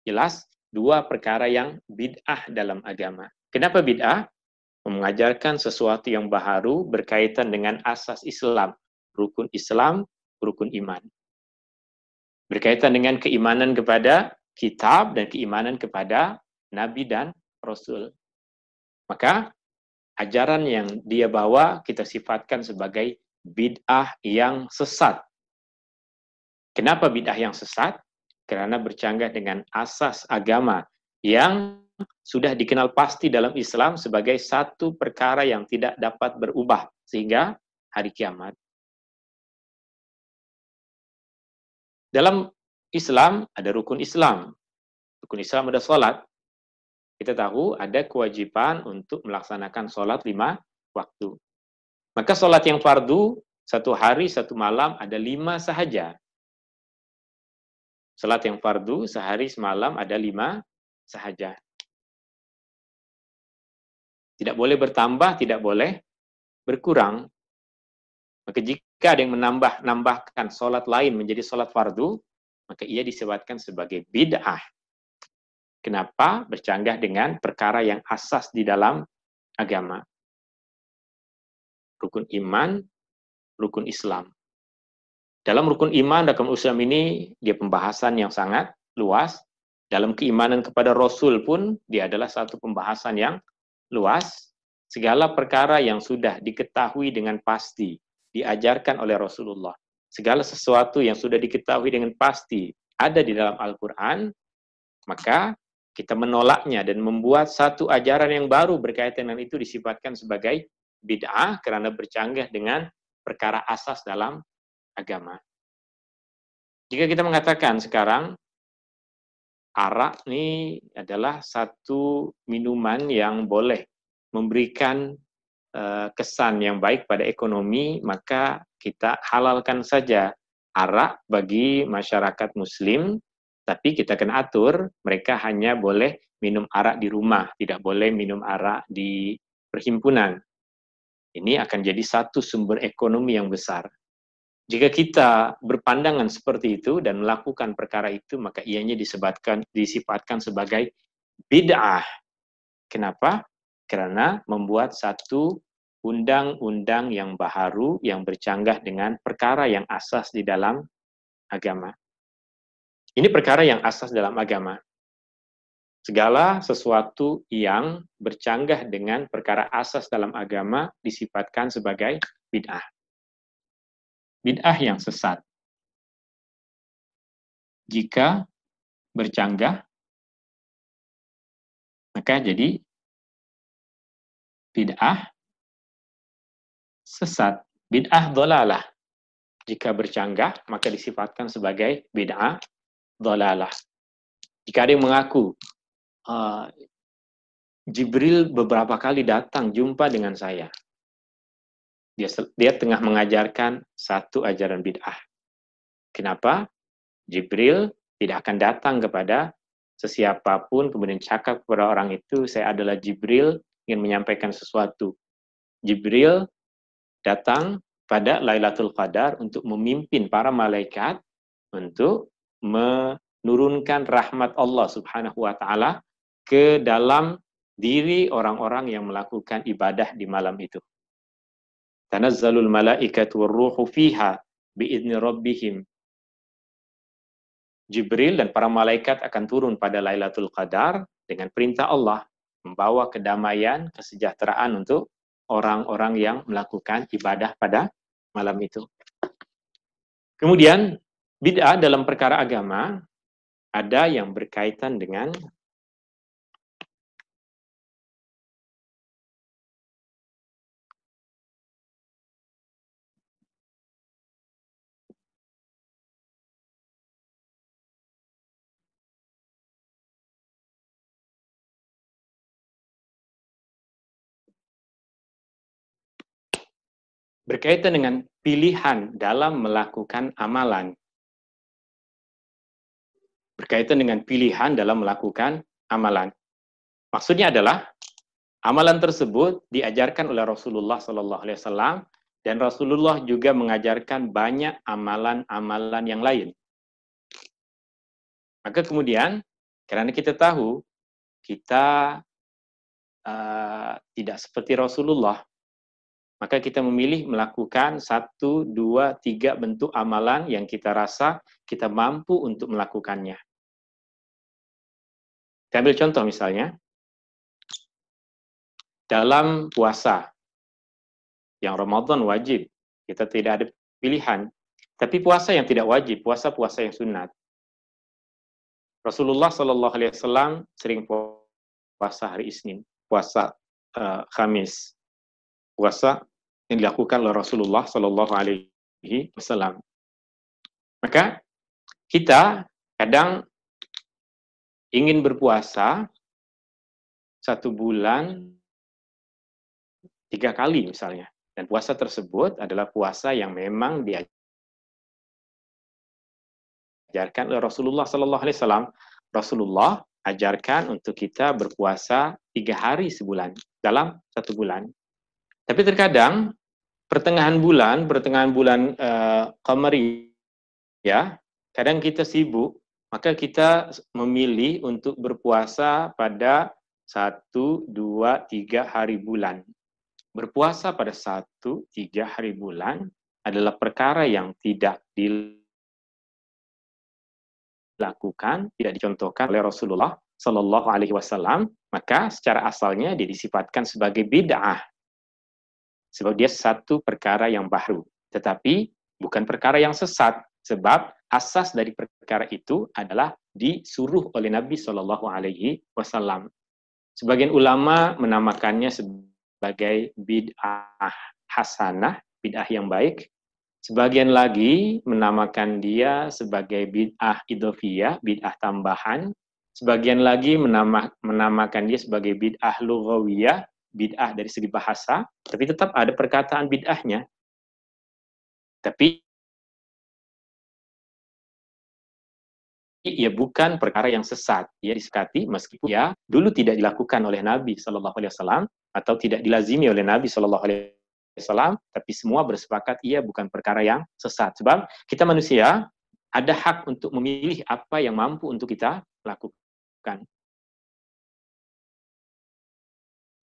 Jelas, dua perkara yang bid'ah dalam agama. Kenapa bid'ah? Mengajarkan sesuatu yang baru berkaitan dengan asas Islam, rukun Islam, rukun iman. Berkaitan dengan keimanan kepada kitab dan keimanan kepada nabi dan rasul. Maka ajaran yang dia bawa kita sifatkan sebagai bid'ah yang sesat. Kenapa bid'ah yang sesat? Karena bercanggah dengan asas agama yang sudah dikenal pasti dalam Islam sebagai satu perkara yang tidak dapat berubah sehingga hari kiamat. Dalam Islam ada rukun Islam. Rukun Islam ada sholat. Kita tahu ada kewajiban untuk melaksanakan sholat 5 waktu. Maka sholat yang fardu, satu hari, satu malam, ada 5 sahaja. Sholat yang fardu, sehari, semalam, ada 5 sahaja. Tidak boleh bertambah, tidak boleh berkurang. Maka jika ada yang menambahkan sholat lain menjadi sholat fardu, maka ia disebutkan sebagai bid'ah. Kenapa? Bercanggah dengan perkara yang asas di dalam agama. Rukun iman, rukun Islam. Dalam rukun iman dan rukun Islam ini, dia pembahasan yang sangat luas. Dalam keimanan kepada Rasul pun, dia adalah satu pembahasan yang luas. Segala perkara yang sudah diketahui dengan pasti, diajarkan oleh Rasulullah. Segala sesuatu yang sudah diketahui dengan pasti, ada di dalam Al-Quran, maka kita menolaknya dan membuat satu ajaran yang baru berkaitan dengan itu disifatkan sebagai bid'ah karena bercanggah dengan perkara asas dalam agama. Jika kita mengatakan sekarang arak ini adalah satu minuman yang boleh memberikan kesan yang baik pada ekonomi, maka kita halalkan saja arak bagi masyarakat muslim, tapi kita akan atur mereka hanya boleh minum arak di rumah, tidak boleh minum arak di perhimpunan. Ini akan jadi satu sumber ekonomi yang besar. Jika kita berpandangan seperti itu dan melakukan perkara itu, maka ianya disifatkan sebagai bid'ah. Kenapa? Karena membuat satu undang-undang yang baharu yang bercanggah dengan perkara yang asas di dalam agama. Ini perkara yang asas dalam agama. Segala sesuatu yang bercanggah dengan perkara asas dalam agama disifatkan sebagai bid'ah. Bid'ah yang sesat. Jika bercanggah, maka jadi bid'ah sesat. Bid'ah dhalalah. Jika bercanggah, maka disifatkan sebagai bid'ah dhalalah. Jika ada yang mengaku, Jibril beberapa kali datang jumpa dengan saya. Dia tengah mengajarkan satu ajaran bid'ah. Kenapa? Jibril tidak akan datang kepada sesiapapun kemudian cakap kepada orang itu, saya adalah Jibril ingin menyampaikan sesuatu. Jibril datang pada Lailatul Qadar untuk memimpin para malaikat untuk menurunkan rahmat Allah Subhanahu wa taala ke dalam diri orang-orang yang melakukan ibadah di malam itu. Tanazzalul malaikatu warruhu fiha biizni rabbihim. Jibril dan para malaikat akan turun pada Lailatul Qadar dengan perintah Allah, membawa kedamaian, kesejahteraan untuk orang-orang yang melakukan ibadah pada malam itu. Kemudian, bid'ah dalam perkara agama ada yang berkaitan dengan pilihan dalam melakukan amalan. Berkaitan dengan pilihan dalam melakukan amalan. Maksudnya adalah amalan tersebut diajarkan oleh Rasulullah SAW dan Rasulullah juga mengajarkan banyak amalan-amalan yang lain. Maka kemudian, karena kita tahu kita tidak seperti Rasulullah, maka kita memilih melakukan 1, 2, 3 bentuk amalan yang kita rasa kita mampu untuk melakukannya. Kita ambil contoh misalnya, dalam puasa, yang Ramadan wajib, kita tidak ada pilihan. Tapi puasa yang tidak wajib, puasa-puasa yang sunat. Rasulullah Shallallahu Alaihi Wasallam sering puasa hari Isnin, puasa Kamis, puasa yang dilakukan oleh Rasulullah Shallallahu Alaihi Wasallam. Maka kita kadang ingin berpuasa 1 bulan 3 kali misalnya, dan puasa tersebut adalah puasa yang memang diajarkan oleh Rasulullah Sallallahu Alaihi Wasallam. Rasulullah ajarkan untuk kita berpuasa 3 hari sebulan dalam 1 bulan. Tapi terkadang pertengahan bulan Qamari, ya, kadang kita sibuk, maka kita memilih untuk berpuasa pada 1, 2, 3 hari bulan. Berpuasa pada 1, 3 hari bulan adalah perkara yang tidak dilakukan, tidak dicontohkan oleh Rasulullah Shallallahu Alaihi Wasallam. Maka secara asalnya dia disifatkan sebagai bid'ah, sebab dia satu perkara yang baru, tetapi bukan perkara yang sesat, sebab asas dari perkara itu adalah disuruh oleh Nabi Shallallahu Alaihi Wasallam. Sebagian ulama menamakannya sebagai bid'ah hasanah, bid'ah yang baik. Sebagian lagi menamakan dia sebagai bid'ah idhofiyah, bid'ah tambahan. Sebagian lagi menamakan dia sebagai bid'ah lughawiyah, bid'ah dari segi bahasa, tapi tetap ada perkataan bid'ahnya. Tapi ia bukan perkara yang sesat. Ia disekati meskipun ya dulu tidak dilakukan oleh Nabi Shallallahu Alaihi Wasallam atau tidak dilazimi oleh Nabi Shallallahu Alaihi Wasallam, tapi semua bersepakat ia bukan perkara yang sesat. Sebab kita manusia ada hak untuk memilih apa yang mampu untuk kita lakukan.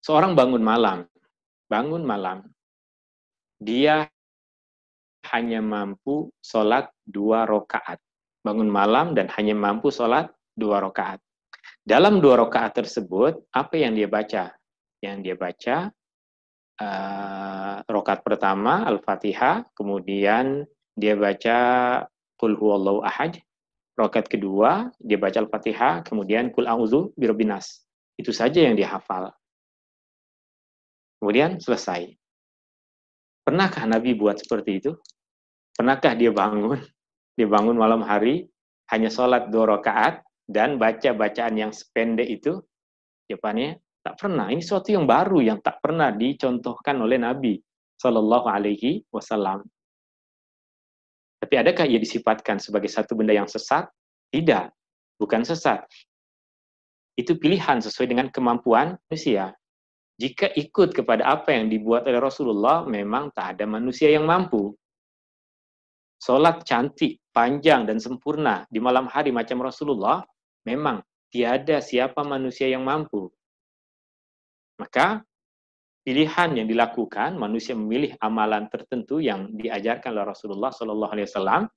Seorang bangun malam, dia hanya mampu sholat 2 rakaat. Bangun malam dan hanya mampu sholat 2 rakaat. Dalam 2 rakaat tersebut, apa yang dia baca? Yang dia baca, rakaat pertama, Al-Fatihah, kemudian dia baca Qul huwallahu ahad, rakaat kedua, dia baca Al-Fatihah, kemudian Qul a'udzu birabbin nas. Itu saja yang dia hafal. Kemudian selesai. Pernahkah Nabi buat seperti itu? Pernahkah dia bangun malam hari, hanya sholat 2 rakaat, dan baca bacaan yang sependek itu? Jawabannya, tak pernah. Ini sesuatu yang baru, yang tak pernah dicontohkan oleh Nabi Shallallahu Alaihi Wasallam. Tapi adakah ia disifatkan sebagai satu benda yang sesat? Tidak, bukan sesat. Itu pilihan sesuai dengan kemampuan manusia. Jika ikut kepada apa yang dibuat oleh Rasulullah, memang tak ada manusia yang mampu. Sholat cantik, panjang, dan sempurna di malam hari macam Rasulullah, memang tiada siapa manusia yang mampu. Maka pilihan yang dilakukan, manusia memilih amalan tertentu yang diajarkan oleh Rasulullah Shallallahu Alaihi Wasallam,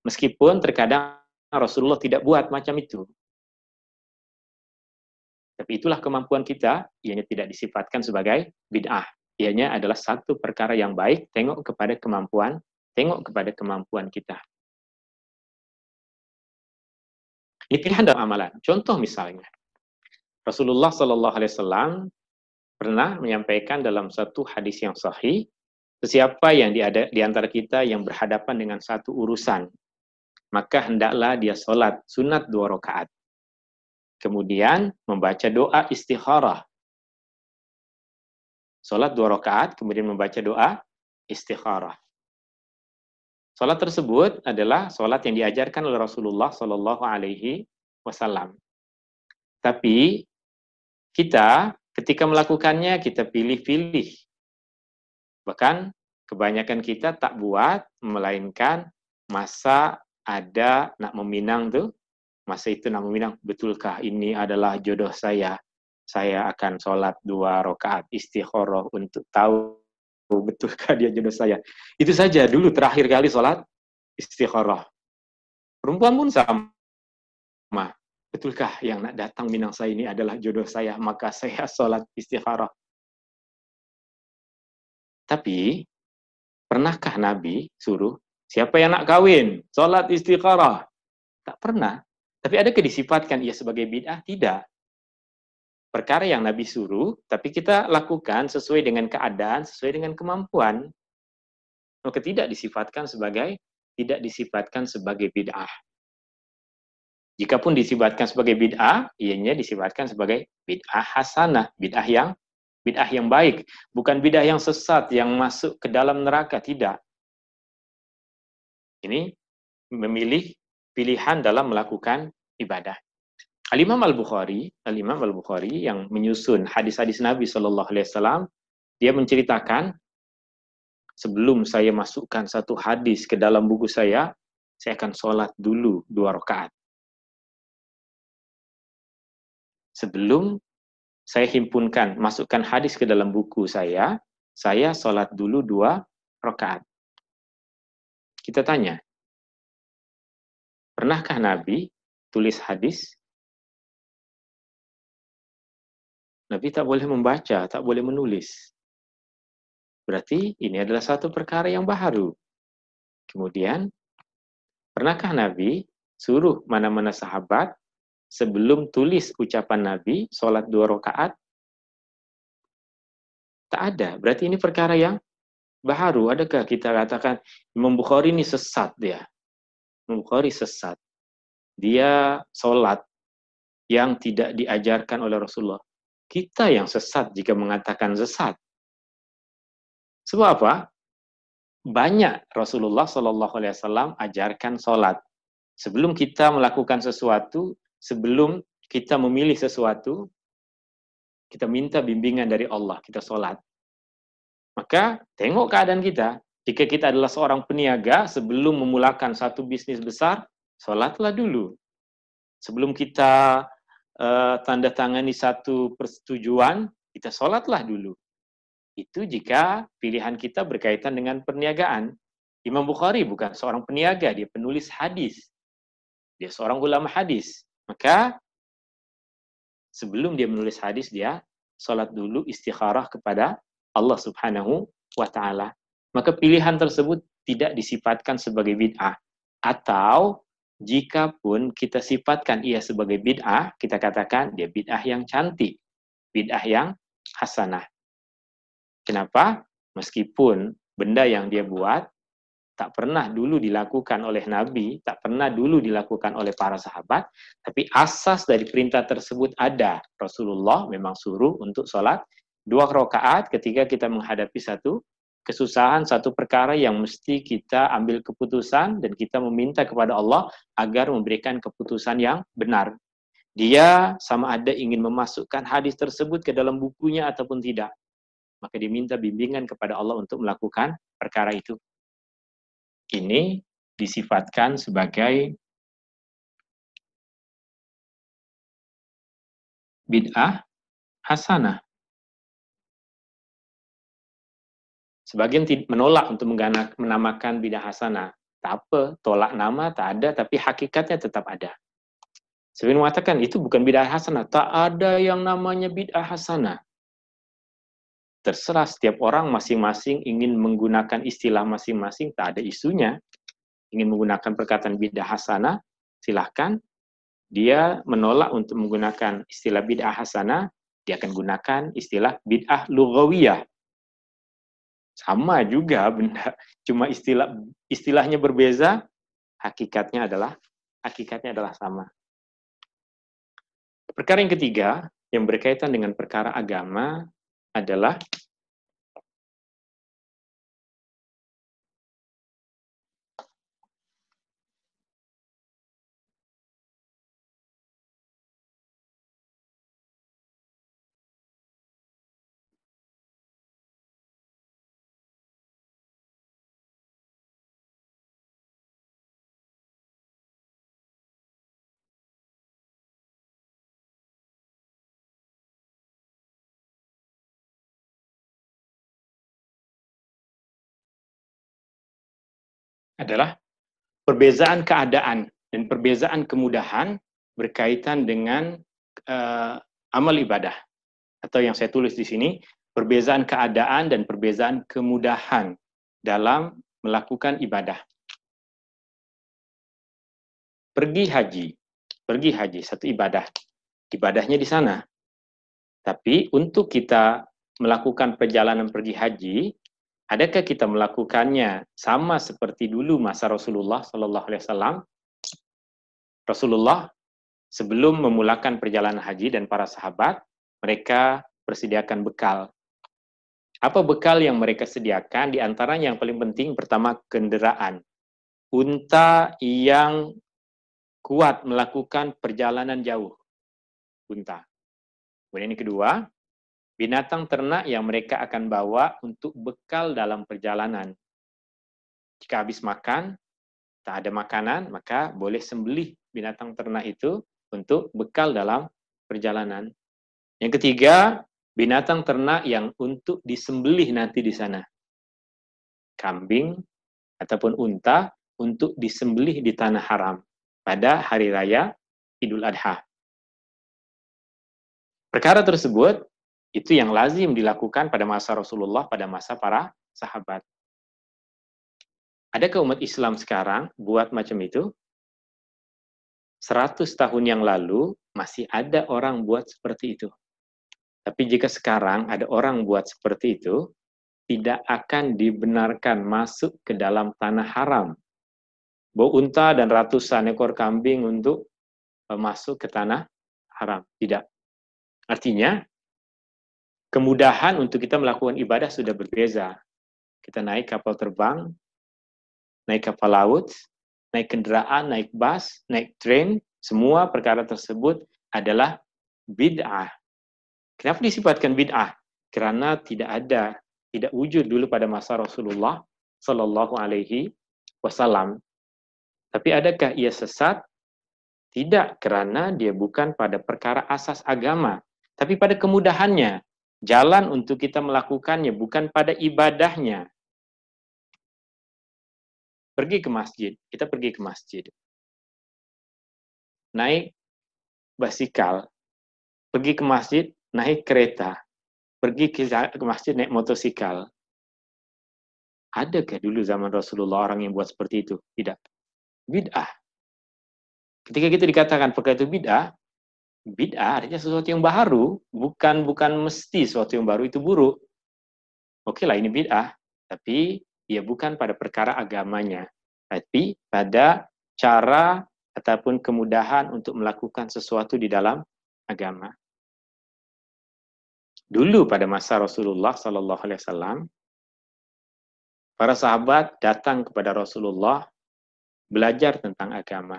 meskipun terkadang Rasulullah tidak buat macam itu. Tapi itulah kemampuan kita, ianya tidak disifatkan sebagai bid'ah. Ianya adalah satu perkara yang baik, tengok kepada kemampuan kita. Ini pilihan dalam amalan. Contoh misalnya, Rasulullah Shallallahu Alaihi Wasallam pernah menyampaikan dalam satu hadis yang sahih, siapa yang di antara kita yang berhadapan dengan satu urusan, maka hendaklah dia sholat sunat 2 rakaat. Kemudian membaca doa istikharah. Sholat 2 rakaat, kemudian membaca doa istikharah. Sholat tersebut adalah sholat yang diajarkan oleh Rasulullah Shallallahu Alaihi Wasallam. Tapi kita ketika melakukannya kita pilih-pilih. Bahkan kebanyakan kita tak buat, melainkan masa ada nak meminang tuh, masa itu nak meminang, betulkah ini adalah jodoh saya? Saya akan sholat 2 rakaat istikharah untuk tahu betulkah dia jodoh saya. Itu saja dulu terakhir kali sholat istikharah. Perempuan pun sama. Betulkah yang nak datang minang saya ini adalah jodoh saya, maka saya sholat istikharah. Tapi, pernahkah Nabi suruh, siapa yang nak kawin? Sholat istikharah. Tak pernah. Tapi adakah disifatkan ia sebagai bid'ah? Tidak. Perkara yang Nabi suruh, tapi kita lakukan sesuai dengan keadaan, sesuai dengan kemampuan. Maka tidak disifatkan sebagai bid'ah. Jikapun disifatkan sebagai bid'ah, ianya disifatkan sebagai bid'ah hasanah, bid'ah yang baik, bukan bid'ah yang sesat yang masuk ke dalam neraka, tidak. Ini memilih pilihan dalam melakukan ibadah. Al-Imam Al-Bukhari yang menyusun hadis-hadis Nabi Shallallahu Alaihi Wasallam, dia menceritakan, sebelum saya masukkan satu hadis ke dalam buku saya akan sholat dulu 2 rakaat. Sebelum saya himpunkan, masukkan hadis ke dalam buku saya sholat dulu 2 rakaat. Kita tanya, pernahkah Nabi tulis hadis? Nabi tak boleh membaca, tak boleh menulis. Berarti ini adalah satu perkara yang baru. Kemudian, pernahkah Nabi suruh mana-mana sahabat sebelum tulis ucapan Nabi, sholat 2 rakaat? Tak ada. Berarti ini perkara yang baru. Adakah kita katakan Imam Bukhari ini sesat dia? Imam Bukhari sesat. Dia sholat yang tidak diajarkan oleh Rasulullah. Kita yang sesat jika mengatakan sesat. Sebab apa? Banyak Rasulullah Shallallahu Alaihi Wasallam ajarkan sholat. Sebelum kita melakukan sesuatu, sebelum kita memilih sesuatu, kita minta bimbingan dari Allah, kita sholat. Maka tengok keadaan kita. Jika kita adalah seorang peniaga, sebelum memulakan satu bisnis besar, sholatlah dulu. Sebelum kita tanda tangani satu persetujuan, kita sholatlah dulu. Itu jika pilihan kita berkaitan dengan perniagaan. Imam Bukhari bukan seorang peniaga, dia penulis hadis. Dia seorang ulama hadis. Maka sebelum dia menulis hadis, dia sholat dulu istikharah kepada Allah Subhanahu wa Ta'ala. Maka pilihan tersebut tidak disifatkan sebagai bid'ah. Atau jikapun kita sifatkan ia sebagai bid'ah, kita katakan dia bid'ah yang cantik, bid'ah yang hasanah. Kenapa? Meskipun benda yang dia buat tak pernah dulu dilakukan oleh Nabi, tak pernah dulu dilakukan oleh para sahabat, tapi asas dari perintah tersebut ada. Rasulullah memang suruh untuk sholat 2 rakaat ketika kita menghadapi satu kesusahan, satu perkara yang mesti kita ambil keputusan dan kita meminta kepada Allah agar memberikan keputusan yang benar. Dia sama ada ingin memasukkan hadis tersebut ke dalam bukunya ataupun tidak. Maka diminta bimbingan kepada Allah untuk melakukan perkara itu. Ini disifatkan sebagai bid'ah hasanah. Sebagian menolak untuk menamakan bid'ah hasanah. Tak apa, tolak nama tak ada, tapi hakikatnya tetap ada. Sebagian mengatakan itu bukan bid'ah hasanah. Tak ada yang namanya bid'ah hasanah. Terserah setiap orang masing-masing ingin menggunakan istilah masing-masing, tak ada isunya. Ingin menggunakan perkataan bid'ah hasanah, silahkan. Dia menolak untuk menggunakan istilah bid'ah hasanah, dia akan gunakan istilah bid'ah lughawiyah. Sama juga benda, cuma istilahnya berbeza, hakikatnya adalah sama. Perkara yang ketiga yang berkaitan dengan perkara agama adalah perbezaan keadaan dan perbezaan kemudahan berkaitan dengan amal ibadah. Atau yang saya tulis di sini, perbezaan keadaan dan perbezaan kemudahan dalam melakukan ibadah. Pergi haji pergi haji, satu ibadah. Ibadahnya di sana. Tapi untuk kita melakukan perjalanan pergi haji, adakah kita melakukannya sama seperti dulu masa Rasulullah Sallallahu Alaihi Wasallam? Rasulullah sebelum memulakan perjalanan haji dan para sahabat, mereka persediakan bekal. Apa bekal yang mereka sediakan? Di antaranya yang paling penting, pertama kendaraan. Unta yang kuat melakukan perjalanan jauh. Unta. Kemudian yang kedua, binatang ternak yang mereka akan bawa untuk bekal dalam perjalanan. Jika habis makan, tak ada makanan, maka boleh sembelih binatang ternak itu untuk bekal dalam perjalanan. Yang ketiga, binatang ternak yang untuk disembelih nanti di sana. Kambing ataupun unta untuk disembelih di tanah haram pada hari raya Idul Adha. Perkara tersebut itu yang lazim dilakukan pada masa Rasulullah, pada masa para sahabat. Adakah umat Islam sekarang buat macam itu? 100 tahun yang lalu masih ada orang buat seperti itu. Tapi jika sekarang ada orang buat seperti itu, tidak akan dibenarkan masuk ke dalam tanah haram. Bawa unta dan ratusan ekor kambing untuk masuk ke tanah haram. Tidak. Artinya, kemudahan untuk kita melakukan ibadah sudah berbeza. Kita naik kapal terbang, naik kapal laut, naik kendaraan, naik bus, naik train, semua perkara tersebut adalah bid'ah. Kenapa disifatkan bid'ah? Karena tidak wujud dulu pada masa Rasulullah Sallallahu Alaihi Wasallam. Tapi adakah ia sesat? Tidak, karena dia bukan pada perkara asas agama, tapi pada kemudahannya. Jalan untuk kita melakukannya, bukan pada ibadahnya. Pergi ke masjid, kita pergi ke masjid. Naik basikal, pergi ke masjid, naik kereta, pergi ke masjid naik motosikal. Adakah dulu zaman Rasulullah orang yang buat seperti itu? Tidak. Bid'ah. Ketika kita dikatakan perkara itu bid'ah, bid'ah artinya sesuatu yang baru, bukan mesti sesuatu yang baru itu buruk. Oke lah, ini bid'ah, tapi ia bukan pada perkara agamanya, tapi pada cara ataupun kemudahan untuk melakukan sesuatu di dalam agama. Dulu pada masa Rasulullah Sallallahu Alaihi Wasallam, para sahabat datang kepada Rasulullah belajar tentang agama.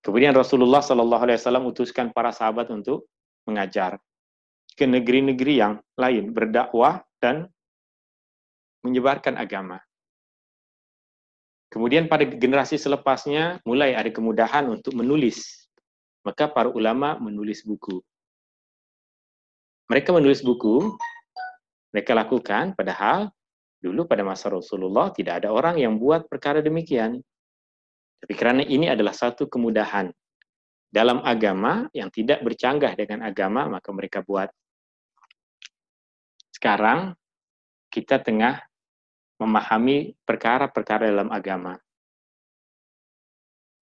Kemudian Rasulullah Sallallahu Alaihi Wasallam utuskan para sahabat untuk mengajar ke negeri-negeri yang lain, berdakwah dan menyebarkan agama. Kemudian pada generasi selepasnya mulai ada kemudahan untuk menulis. Maka para ulama menulis buku. Mereka menulis buku, mereka lakukan, padahal dulu pada masa Rasulullah tidak ada orang yang buat perkara demikian. Tapi karena ini adalah satu kemudahan dalam agama yang tidak bercanggah dengan agama, maka mereka buat. Sekarang kita tengah memahami perkara-perkara dalam agama.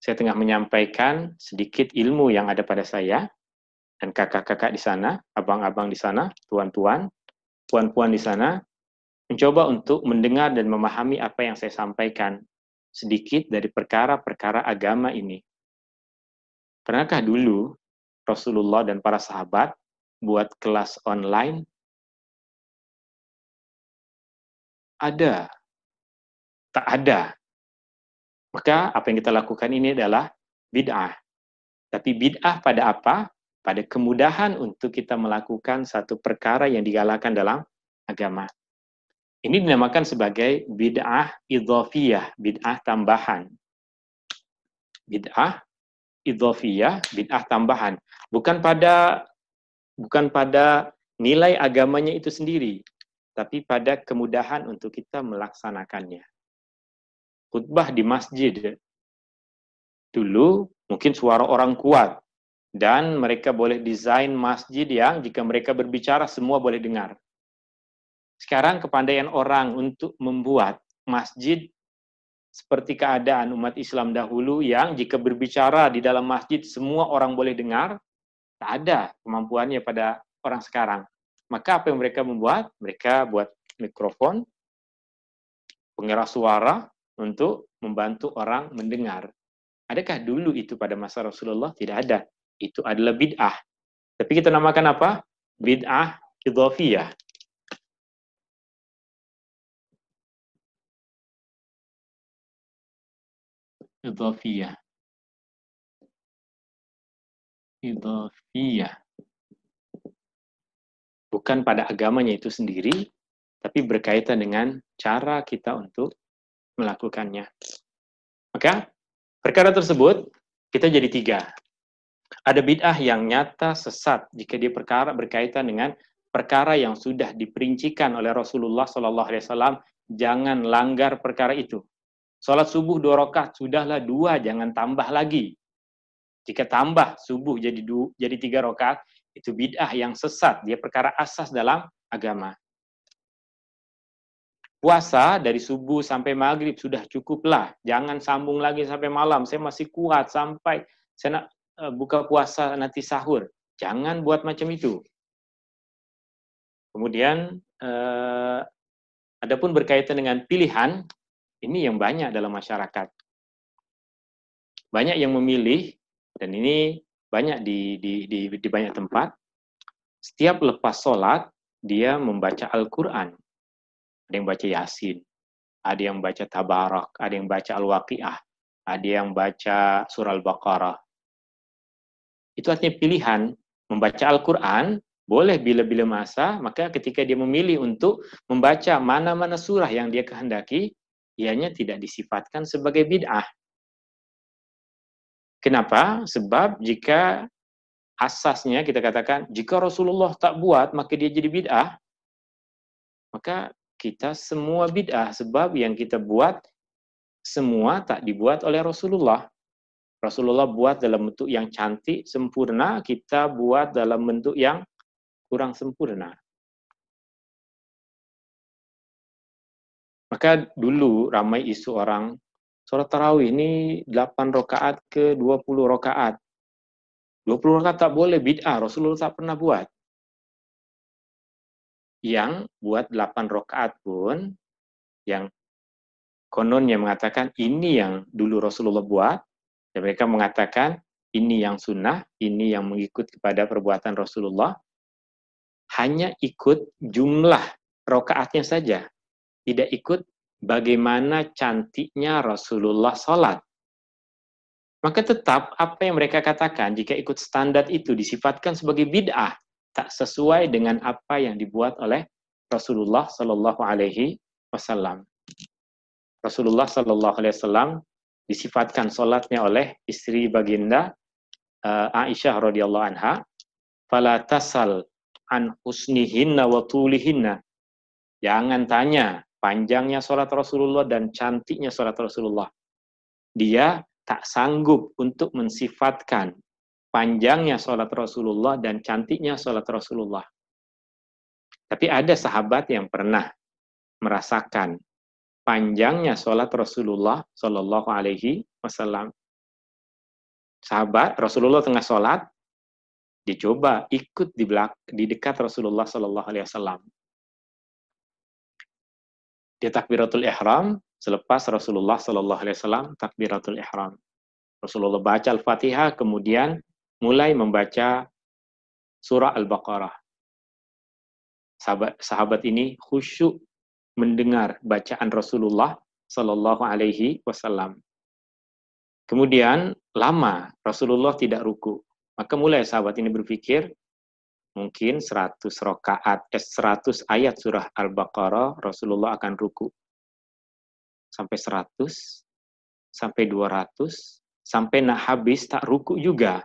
Saya tengah menyampaikan sedikit ilmu yang ada pada saya, dan kakak-kakak di sana, abang-abang di sana, tuan-tuan, puan-puan di sana, mencoba untuk mendengar dan memahami apa yang saya sampaikan sedikit dari perkara-perkara agama ini. Pernahkah dulu Rasulullah dan para sahabat buat kelas online? Ada. Tak ada. Maka apa yang kita lakukan ini adalah bid'ah. Tapi bid'ah pada apa? Pada kemudahan untuk kita melakukan satu perkara yang digalakkan dalam agama. Ini dinamakan sebagai bid'ah idhofiyah, bid'ah tambahan. Bid'ah idhofiyah, bid'ah tambahan. Bukan pada nilai agamanya itu sendiri, tapi pada kemudahan untuk kita melaksanakannya. Khutbah di masjid. Dulu mungkin suara orang kuat, dan mereka boleh desain masjid yang jika mereka berbicara semua boleh dengar. Sekarang kepandaian orang untuk membuat masjid seperti keadaan umat Islam dahulu yang jika berbicara di dalam masjid semua orang boleh dengar, tak ada kemampuannya pada orang sekarang. Maka apa yang mereka membuat? Mereka buat mikrofon, pengeras suara untuk membantu orang mendengar. Adakah dulu itu pada masa Rasulullah? Tidak ada. Itu adalah bid'ah. Tapi kita namakan apa? Bid'ah idhafiyah. Idhafiyah. Idhafiyah. Bukan pada agamanya itu sendiri, tapi berkaitan dengan cara kita untuk melakukannya. Maka perkara tersebut kita jadi 3. Ada bid'ah yang nyata sesat jika dia perkara berkaitan dengan perkara yang sudah diperincikan oleh Rasulullah SAW, jangan langgar perkara itu. Salat subuh 2 rakaat, sudahlah 2, jangan tambah lagi. Jika tambah subuh jadi 3 rakaat, itu bid'ah yang sesat, dia perkara asas dalam agama. Puasa dari subuh sampai maghrib sudah cukuplah, jangan sambung lagi sampai malam, saya masih kuat sampai saya nak buka puasa nanti sahur. Jangan buat macam itu. Kemudian adapun berkaitan dengan pilihan, ini yang banyak dalam masyarakat. Banyak yang memilih, dan ini banyak di banyak tempat, setiap lepas sholat, dia membaca Al-Quran. Ada yang baca Yasin, ada yang baca Tabarak, ada yang baca Al-Waqi'ah, ada yang baca Surah Al-Baqarah. Itu artinya pilihan. Membaca Al-Quran, boleh bila-bila masa, maka ketika dia memilih untuk membaca mana-mana surah yang dia kehendaki, ianya tidak disifatkan sebagai bid'ah. Kenapa? Sebab jika asasnya kita katakan, jika Rasulullah tak buat, maka dia jadi bid'ah, maka kita semua bid'ah, sebab yang kita buat semua tak dibuat oleh Rasulullah. Rasulullah buat dalam bentuk yang cantik, sempurna, kita buat dalam bentuk yang kurang sempurna. Maka dulu ramai isu orang, sholat tarawih ini 8 rakaat ke 20 rakaat. 20 rakaat tak boleh, bid'ah, Rasulullah tak pernah buat. Yang buat 8 rakaat pun, yang kononnya mengatakan ini yang dulu Rasulullah buat, dan mereka mengatakan ini yang sunnah, ini yang mengikut kepada perbuatan Rasulullah, hanya ikut jumlah rakaatnya saja, tidak ikut bagaimana cantiknya Rasulullah sholat. Maka tetap apa yang mereka katakan, jika ikut standar itu disifatkan sebagai bid'ah, tak sesuai dengan apa yang dibuat oleh Rasulullah Sallallahu Alaihi Wasallam. Rasulullah Sallallahu Alaihi Wasallam disifatkan sholatnya oleh istri baginda Aisyah radhiyallahu anha, fala tasal an husnihinna wa tulihinna. Jangan tanya panjangnya sholat Rasulullah dan cantiknya sholat Rasulullah. Dia tak sanggup untuk mensifatkan panjangnya sholat Rasulullah dan cantiknya sholat Rasulullah. Tapi ada sahabat yang pernah merasakan panjangnya sholat Rasulullah Shallallahu Alaihi Wasallam. Sahabat Rasulullah tengah sholat, dicoba ikut di dekat Rasulullah Shallallahu Alaihi Wasallam. Dia takbiratul ihram, selepas Rasulullah Shallallahu Alaihi Wasallam takbiratul ihram. Rasulullah baca Al-Fatihah, kemudian mulai membaca surah Al-Baqarah. Sahabat ini khusyuk mendengar bacaan Rasulullah Shallallahu Alaihi Wasallam. Kemudian lama Rasulullah tidak ruku. Maka mulai sahabat ini berpikir, mungkin 100 ayat surah Al-Baqarah Rasulullah akan ruku. Sampai 100, sampai 200, sampai nak habis tak ruku juga.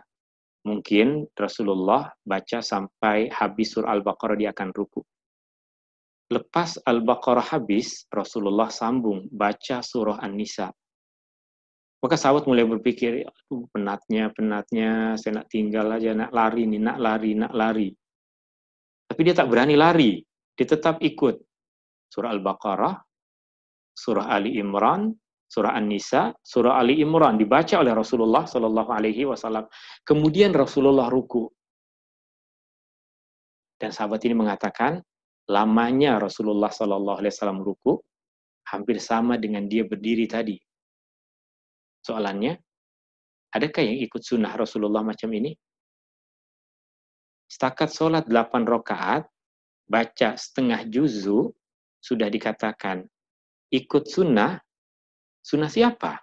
Mungkin Rasulullah baca sampai habis surah Al-Baqarah dia akan ruku. Lepas Al-Baqarah habis, Rasulullah sambung baca surah An-Nisa. Maka sahabat mulai berpikir, penatnya, saya nak tinggal aja, nak lari. Tapi dia tak berani lari, dia tetap ikut surah Al-Baqarah, surah Ali Imran, surah An-Nisa, surah Ali Imran dibaca oleh Rasulullah Shallallahu Alaihi Wasallam. Kemudian Rasulullah ruku. Dan sahabat ini mengatakan, lamanya Rasulullah Shallallahu Alaihi Wasallam ruku hampir sama dengan dia berdiri tadi. Soalannya, adakah yang ikut sunnah Rasulullah macam ini? Setakat sholat 8 rakaat, baca setengah juzu, sudah dikatakan ikut sunnah. Sunnah siapa?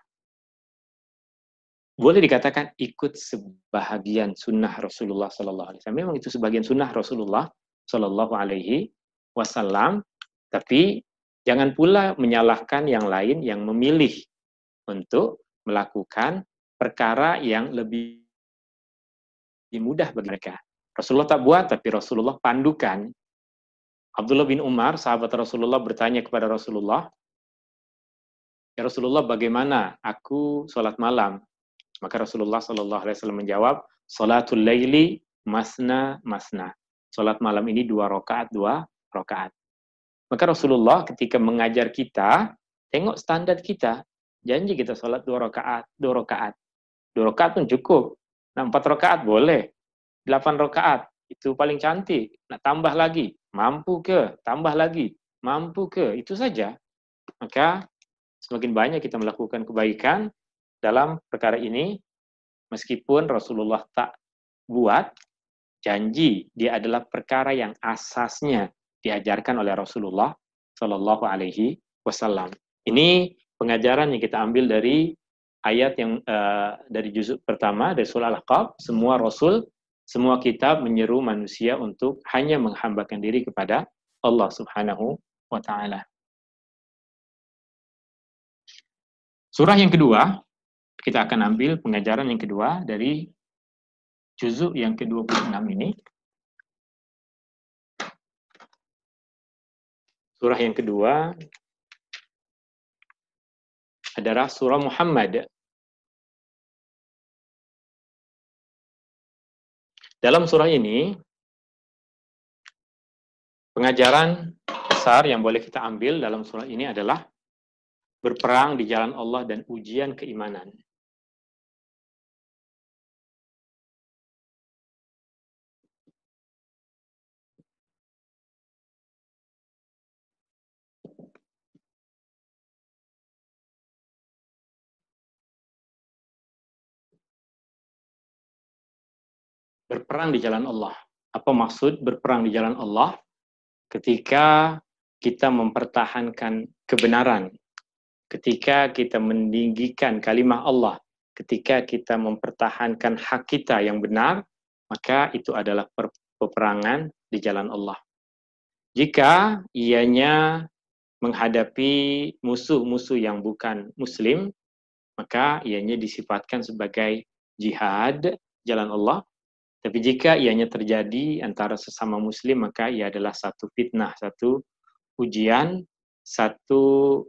Boleh dikatakan ikut sebahagian sunnah Rasulullah Sallallahu Alaihi Wasallam. Memang itu sebagian sunnah Rasulullah Sallallahu Alaihi Wasallam, tapi jangan pula menyalahkan yang lain yang memilih untuk melakukan perkara yang lebih mudah bagi mereka. Rasulullah tak buat, tapi Rasulullah pandukan. Abdullah bin Umar, sahabat Rasulullah, bertanya kepada Rasulullah, ya Rasulullah, bagaimana aku sholat malam? Maka Rasulullah Sallallahu Alaihi Wasallam menjawab, sholatul laili masna masna. Sholat malam ini 2 rakaat, 2 rakaat. Maka Rasulullah ketika mengajar kita, tengok standar kita. Janji kita sholat 2 rakaat, 2 rakaat. 2 rakaat pun cukup. Nah, 4 rakaat boleh. 8 rakaat itu paling cantik. Nak tambah lagi, mampu ke? Tambah lagi, mampu ke? Itu saja. Maka semakin banyak kita melakukan kebaikan dalam perkara ini, meskipun Rasulullah tak buat, janji dia adalah perkara yang asasnya diajarkan oleh Rasulullah Shallallahu Alaihi Wasallam. Ini pengajaran yang kita ambil dari ayat yang dari juzuk pertama dari surah Al-Ahqaf. Semua Rasul, semua kitab menyeru manusia untuk hanya menghambakan diri kepada Allah Subhanahu wa Ta'ala. Surah yang kedua, kita akan ambil pengajaran yang kedua dari juzuk yang ke-26 ini. Surah yang kedua adalah surah Muhammad. Dalam surah ini, pengajaran besar yang boleh kita ambil dalam surah ini adalah berperang di jalan Allah dan ujian keimanan. Berperang di jalan Allah. Apa maksud berperang di jalan Allah? Ketika kita mempertahankan kebenaran, ketika kita meninggikan kalimah Allah, ketika kita mempertahankan hak kita yang benar, maka itu adalah peperangan di jalan Allah. Jika ianya menghadapi musuh-musuh yang bukan muslim, maka ianya disifatkan sebagai jihad jalan Allah. Tapi jika ianya terjadi antara sesama muslim, maka ia adalah satu fitnah, satu ujian, satu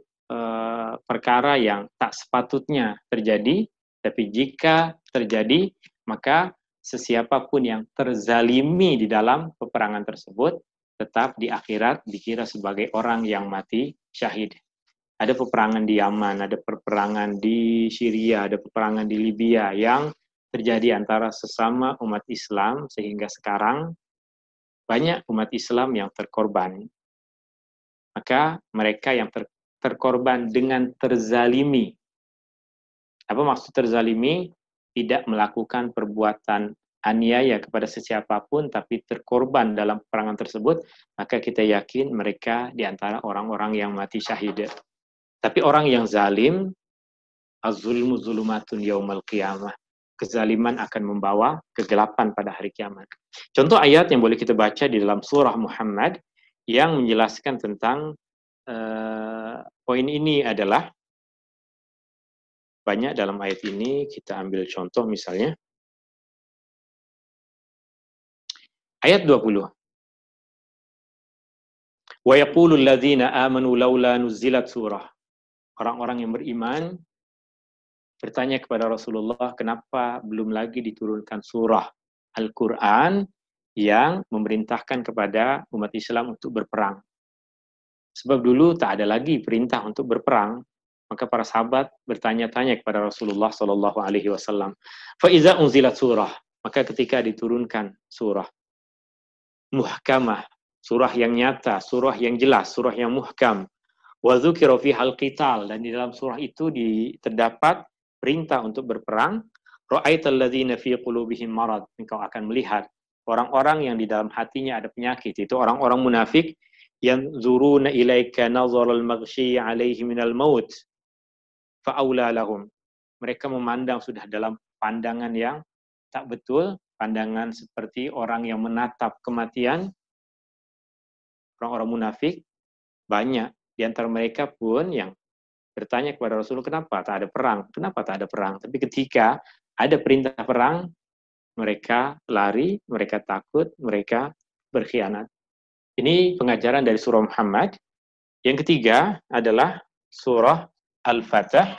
perkara yang tak sepatutnya terjadi. Tapi jika terjadi, maka sesiapapun yang terzalimi di dalam peperangan tersebut, tetap di akhirat dikira sebagai orang yang mati syahid. Ada peperangan di Yaman, ada peperangan di Syria, ada peperangan di Libya yang terjadi antara sesama umat Islam, sehingga sekarang banyak umat Islam yang terkorban. Maka mereka yang terkorban dengan terzalimi. Apa maksud terzalimi? Tidak melakukan perbuatan aniaya kepada sesiapapun, tapi terkorban dalam peperangan tersebut, maka kita yakin mereka di antara orang-orang yang mati syahid. Tapi orang yang zalim, az-zulmu zulumatun yaumal qiyamah. Kezaliman akan membawa kegelapan pada hari kiamat. Contoh ayat yang boleh kita baca di dalam surah Muhammad yang menjelaskan tentang poin ini adalah, banyak dalam ayat ini, kita ambil contoh misalnya ayat 20. Wa yaqulul ladzina amanu laula nuzilat surah. Orang-orang yang beriman bertanya kepada Rasulullah, kenapa belum lagi diturunkan surah Al-Quran yang memerintahkan kepada umat Islam untuk berperang. Sebab dulu tak ada lagi perintah untuk berperang. Maka para sahabat bertanya-tanya kepada Rasulullah Shallallahu Alaihi Wasallam. Faiza unzilat surah, maka ketika diturunkan surah muhkamah, surah yang nyata, surah yang jelas, surah yang muhkam. Wa dzukira fihal qital, dan di dalam surah itu terdapat perintah untuk berperang. Ra'aital ladzina fi qulubihim marad, engkau akan melihat orang-orang yang di dalam hatinya ada penyakit, itu orang-orang munafik yang zuruna ilaika nazaral maghsyi alaihi minal maut fa'aula lahum. Mereka memandang sudah dalam pandangan yang tak betul, pandangan seperti orang yang menatap kematian. Orang-orang munafik banyak di antara mereka pun yang bertanya kepada Rasulullah, kenapa tak ada perang? Kenapa tak ada perang? Tapi ketika ada perintah perang, mereka lari, mereka takut, mereka berkhianat. Ini pengajaran dari surah Muhammad. Yang ketiga adalah surah Al-Fatah.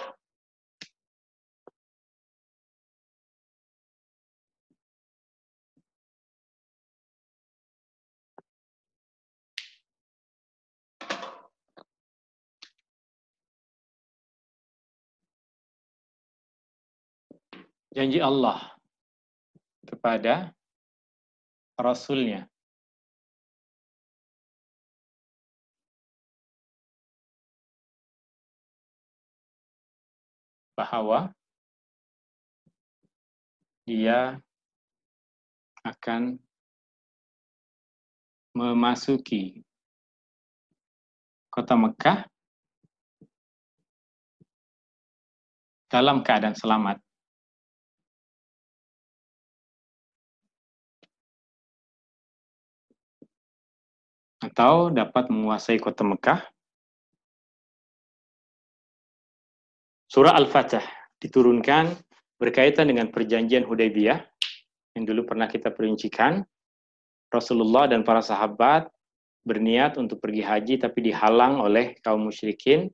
Janji Allah kepada Rasulnya bahwa dia akan memasuki kota Mekah dalam keadaan selamat. Atau dapat menguasai kota Mekah. Surah Al-Fatah diturunkan berkaitan dengan perjanjian Hudaybiyah yang dulu pernah kita perincikan. Rasulullah dan para sahabat berniat untuk pergi haji tapi dihalang oleh kaum musyrikin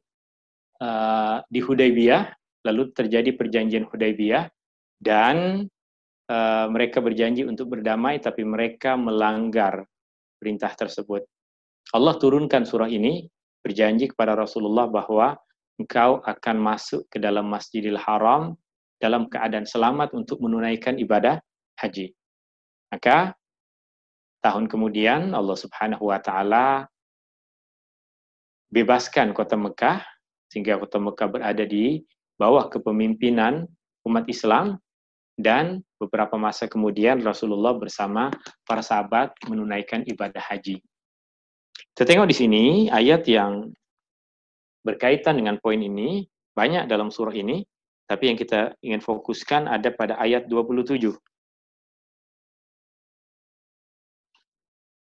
di Hudaybiyah. Lalu terjadi perjanjian Hudaybiyah dan mereka berjanji untuk berdamai tapi mereka melanggar perintah tersebut. Allah turunkan surah ini berjanji kepada Rasulullah bahwa engkau akan masuk ke dalam Masjidil Haram dalam keadaan selamat untuk menunaikan ibadah haji. Maka tahun kemudian Allah Subhanahu wa taala bebaskan kota Mekah sehingga kota Mekah berada di bawah kepemimpinan umat Islam, dan beberapa masa kemudian Rasulullah bersama para sahabat menunaikan ibadah haji. Kita tengok di sini ayat yang berkaitan dengan poin ini banyak dalam surah ini, tapi yang kita ingin fokuskan ada pada ayat 27.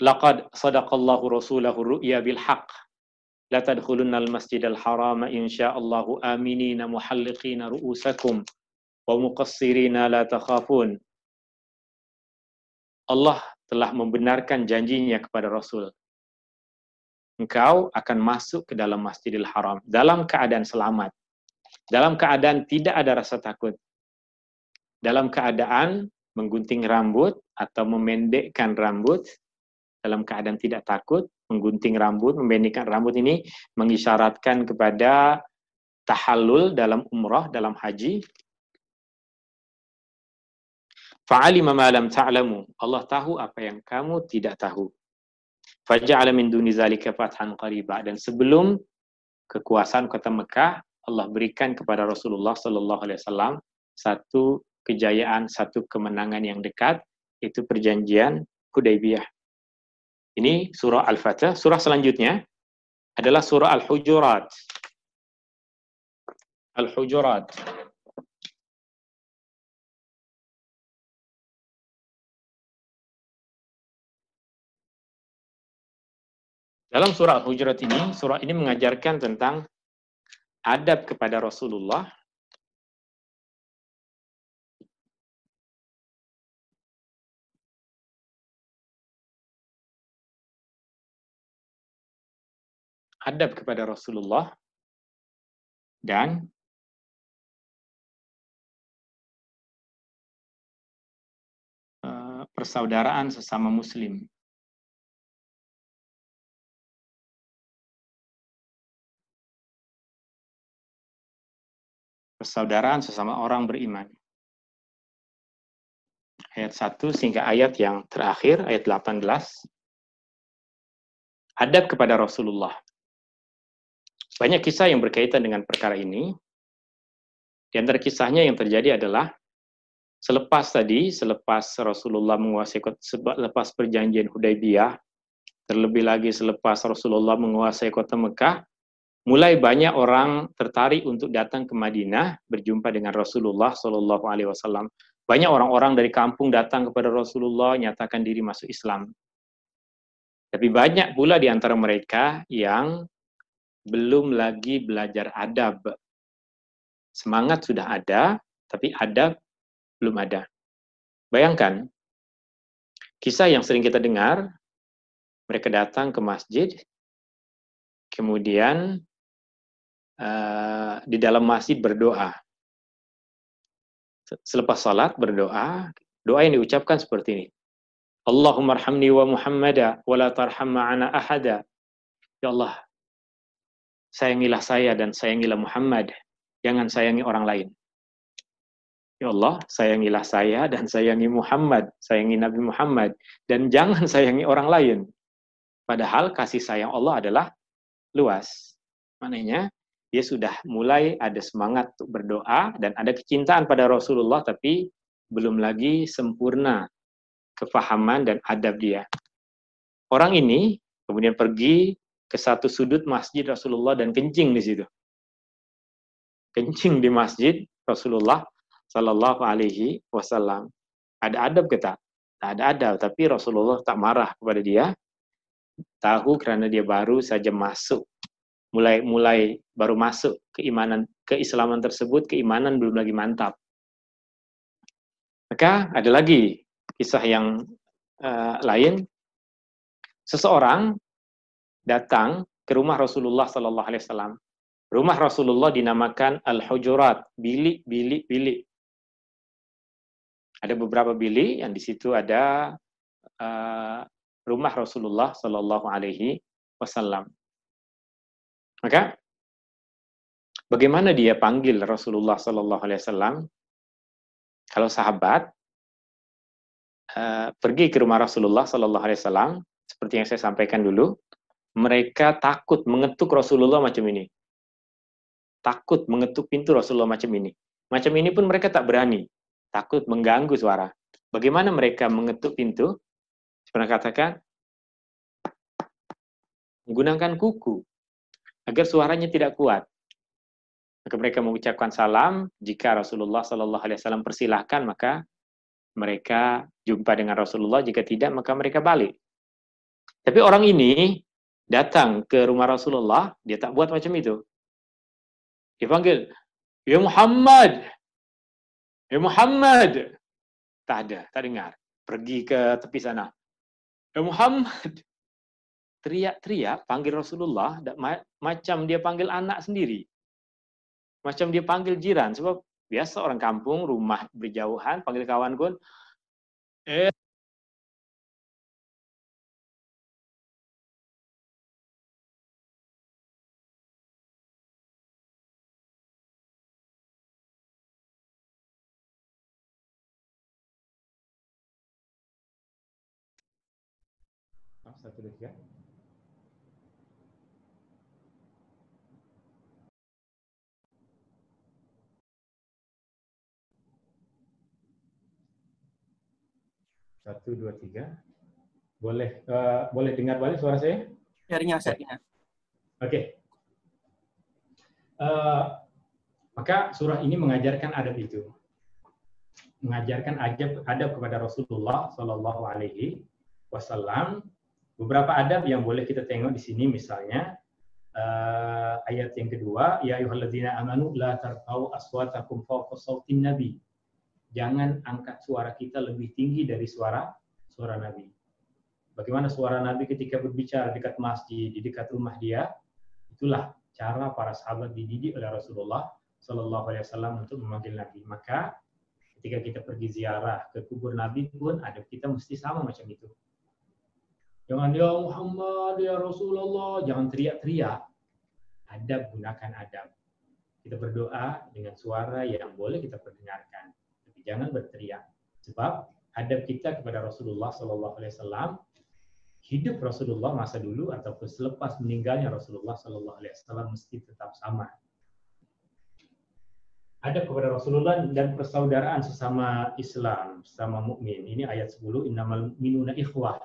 Laqad sadaqallahu rasulahu ru'ya bil haqq la tadkhulunnal masjidal harama insyaallahu aminina muhalliqina ru'usakum wa muqassirina la takhafun. Allah telah membenarkan janjinya kepada Rasul. Engkau akan masuk ke dalam Masjidil Haram dalam keadaan selamat, dalam keadaan tidak ada rasa takut, dalam keadaan menggunting rambut atau memendekkan rambut, dalam keadaan tidak takut, menggunting rambut, memendekkan rambut ini mengisyaratkan kepada tahallul dalam umrah, dalam haji. Fa'alima ma lam ta'lamu, Allah tahu apa yang kamu tidak tahu. Faja'ala min duni zalika fathan qariba, dan sebelum kekuasaan kota Mekah, Allah berikan kepada Rasulullah sallallahu alaihi wasallam satu kejayaan, satu kemenangan yang dekat, itu perjanjian Hudaybiyah. Ini surah Al-Fatah. Surah selanjutnya adalah surah Al-Hujurat. Al-Hujurat. Dalam surah Al-Hujurat ini, surah ini mengajarkan tentang adab kepada Rasulullah, adab kepada Rasulullah dan persaudaraan sesama muslim. persaudaraan sesama orang beriman. Ayat 1 hingga ayat yang terakhir, ayat 18. Adab kepada Rasulullah. Banyak kisah yang berkaitan dengan perkara ini. Di antara kisahnya yang terjadi adalah selepas Rasulullah menguasai, selepas perjanjian Hudaybiyah, terlebih lagi selepas Rasulullah menguasai kota Mekah, mulai banyak orang tertarik untuk datang ke Madinah berjumpa dengan Rasulullah Shallallahu Alaihi Wasallam. Banyak orang-orang dari kampung datang kepada Rasulullah, nyatakan diri masuk Islam. Tapi banyak pula di antara mereka yang belum lagi belajar adab. Semangat sudah ada, tapi adab belum ada. Bayangkan, kisah yang sering kita dengar, mereka datang ke masjid, kemudian di dalam masjid berdoa. Selepas salat berdoa, doa yang diucapkan seperti ini. Allahumma arhamni wa Muhammada wa la tarham ma'ana ahada. Ya Allah, sayangilah saya dan sayangilah Muhammad, jangan sayangi orang lain. Ya Allah, sayangilah saya dan sayangi Muhammad, sayangi Nabi Muhammad, dan jangan sayangi orang lain. Padahal kasih sayang Allah adalah luas. Maknanya, dia sudah mulai ada semangat untuk berdoa dan ada kecintaan pada Rasulullah, tapi belum lagi sempurna kefahaman dan adab dia. Orang ini kemudian pergi ke satu sudut masjid Rasulullah dan kencing di situ. Kencing di masjid Rasulullah Sallallahu Alaihi Wasallam. Ada adab kita? Tak ada adab, tapi Rasulullah tak marah kepada dia. Tahu karena dia baru saja masuk, mulai baru masuk keislaman tersebut, keimanan belum lagi mantap. Maka ada lagi kisah yang lain. Seseorang datang ke rumah Rasulullah Sallallahu Alaihi Wasallam. Rumah Rasulullah dinamakan Al-Hujurat, bilik. Ada beberapa bilik yang di situ ada rumah Rasulullah Sallallahu Alaihi Wasallam. Maka bagaimana dia panggil Rasulullah Sallallahu Alaihi Wasallam? Kalau sahabat pergi ke rumah Rasulullah Sallallahu Alaihi Wasallam, seperti yang saya sampaikan dulu, mereka takut mengetuk Rasulullah macam ini. Takut mengetuk pintu Rasulullah macam ini. Macam ini pun mereka tak berani. Takut mengganggu suara. Bagaimana mereka mengetuk pintu? Pernah katakan, menggunakan kuku agar suaranya tidak kuat. Maka mereka mengucapkan salam. Jika Rasulullah Sallallahu Alaihi Wasallam persilahkan, maka mereka jumpa dengan Rasulullah. Jika tidak, maka mereka balik. Tapi orang ini datang ke rumah Rasulullah, dia tak buat macam itu. Dia panggil, ya Muhammad, ya Muhammad. Tak ada, tak dengar. Pergi ke tepi sana. Ya Muhammad. Teriak-teriak, panggil Rasulullah, macam dia panggil anak sendiri. Macam dia panggil jiran. Sebab biasa orang kampung, rumah berjauhan, panggil kawan pun, satu detik ya. Satu, dua, tiga. Boleh dengar balik suara saya? Jaringnya saya. Oke. Maka surah ini mengajarkan adab itu. Mengajarkan adab kepada Rasulullah Sallallahu Alaihi Wasallam. Beberapa adab yang boleh kita tengok di sini, misalnya ayat yang kedua, ya ayyuhalladzina amanu la tarfa'u aswatakum fawqa sautin nabi. Jangan angkat suara kita lebih tinggi dari suara Nabi. Bagaimana suara Nabi ketika berbicara dekat masjid, di dekat rumah dia? Itulah cara para sahabat dididik oleh Rasulullah Sallallahu Alaihi Wasallam untuk memanggil Nabi. Maka ketika kita pergi ziarah ke kubur Nabi pun adab kita mesti sama macam itu. Jangan ya Muhammad, ya Rasulullah, jangan teriak-teriak. Adab, gunakan adab. Kita berdoa dengan suara yang boleh kita perdengarkan, tapi jangan berteriak. Sebab adab kita kepada Rasulullah SAW, hidup Rasulullah masa dulu ataupun selepas meninggalnya Rasulullah SAW mesti tetap sama. Adab kepada Rasulullah dan persaudaraan sesama Islam, sesama mukmin. Ini ayat 10, innamal mu'minuna ikhwah.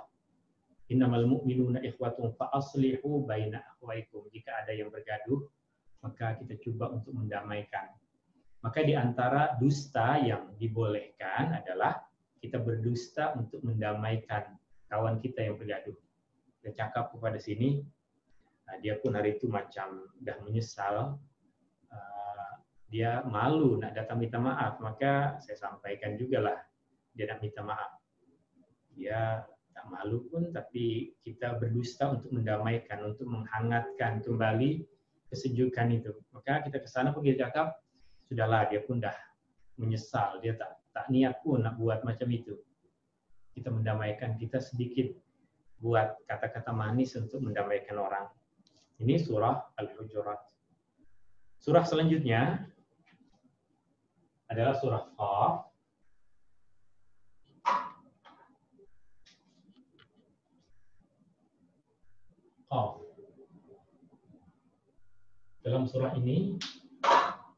Innamal mu'minuna ikhwatun fa aslihu baina akhwaikum. Jika ada yang bergaduh, maka kita coba untuk mendamaikan. Maka di antara dusta yang dibolehkan adalah kita berdusta untuk mendamaikan kawan kita yang bergaduh. Kita cakap kepada sini, dia pun hari itu macam dah menyesal, dia malu nak datang minta maaf, maka saya sampaikan juga lah dia nak minta maaf. Dia tak malu pun, tapi kita berdusta untuk mendamaikan, untuk menghangatkan kembali kesejukan itu. Maka kita ke sana pun kita cakap, sudahlah, dia pun dah menyesal, dia tak niat pun nak buat macam itu. Kita mendamaikan, kita sedikit buat kata-kata manis untuk mendamaikan orang. Ini surah Al-Hujurat. Surah selanjutnya adalah surah Qaf. Qaf. Dalam surah ini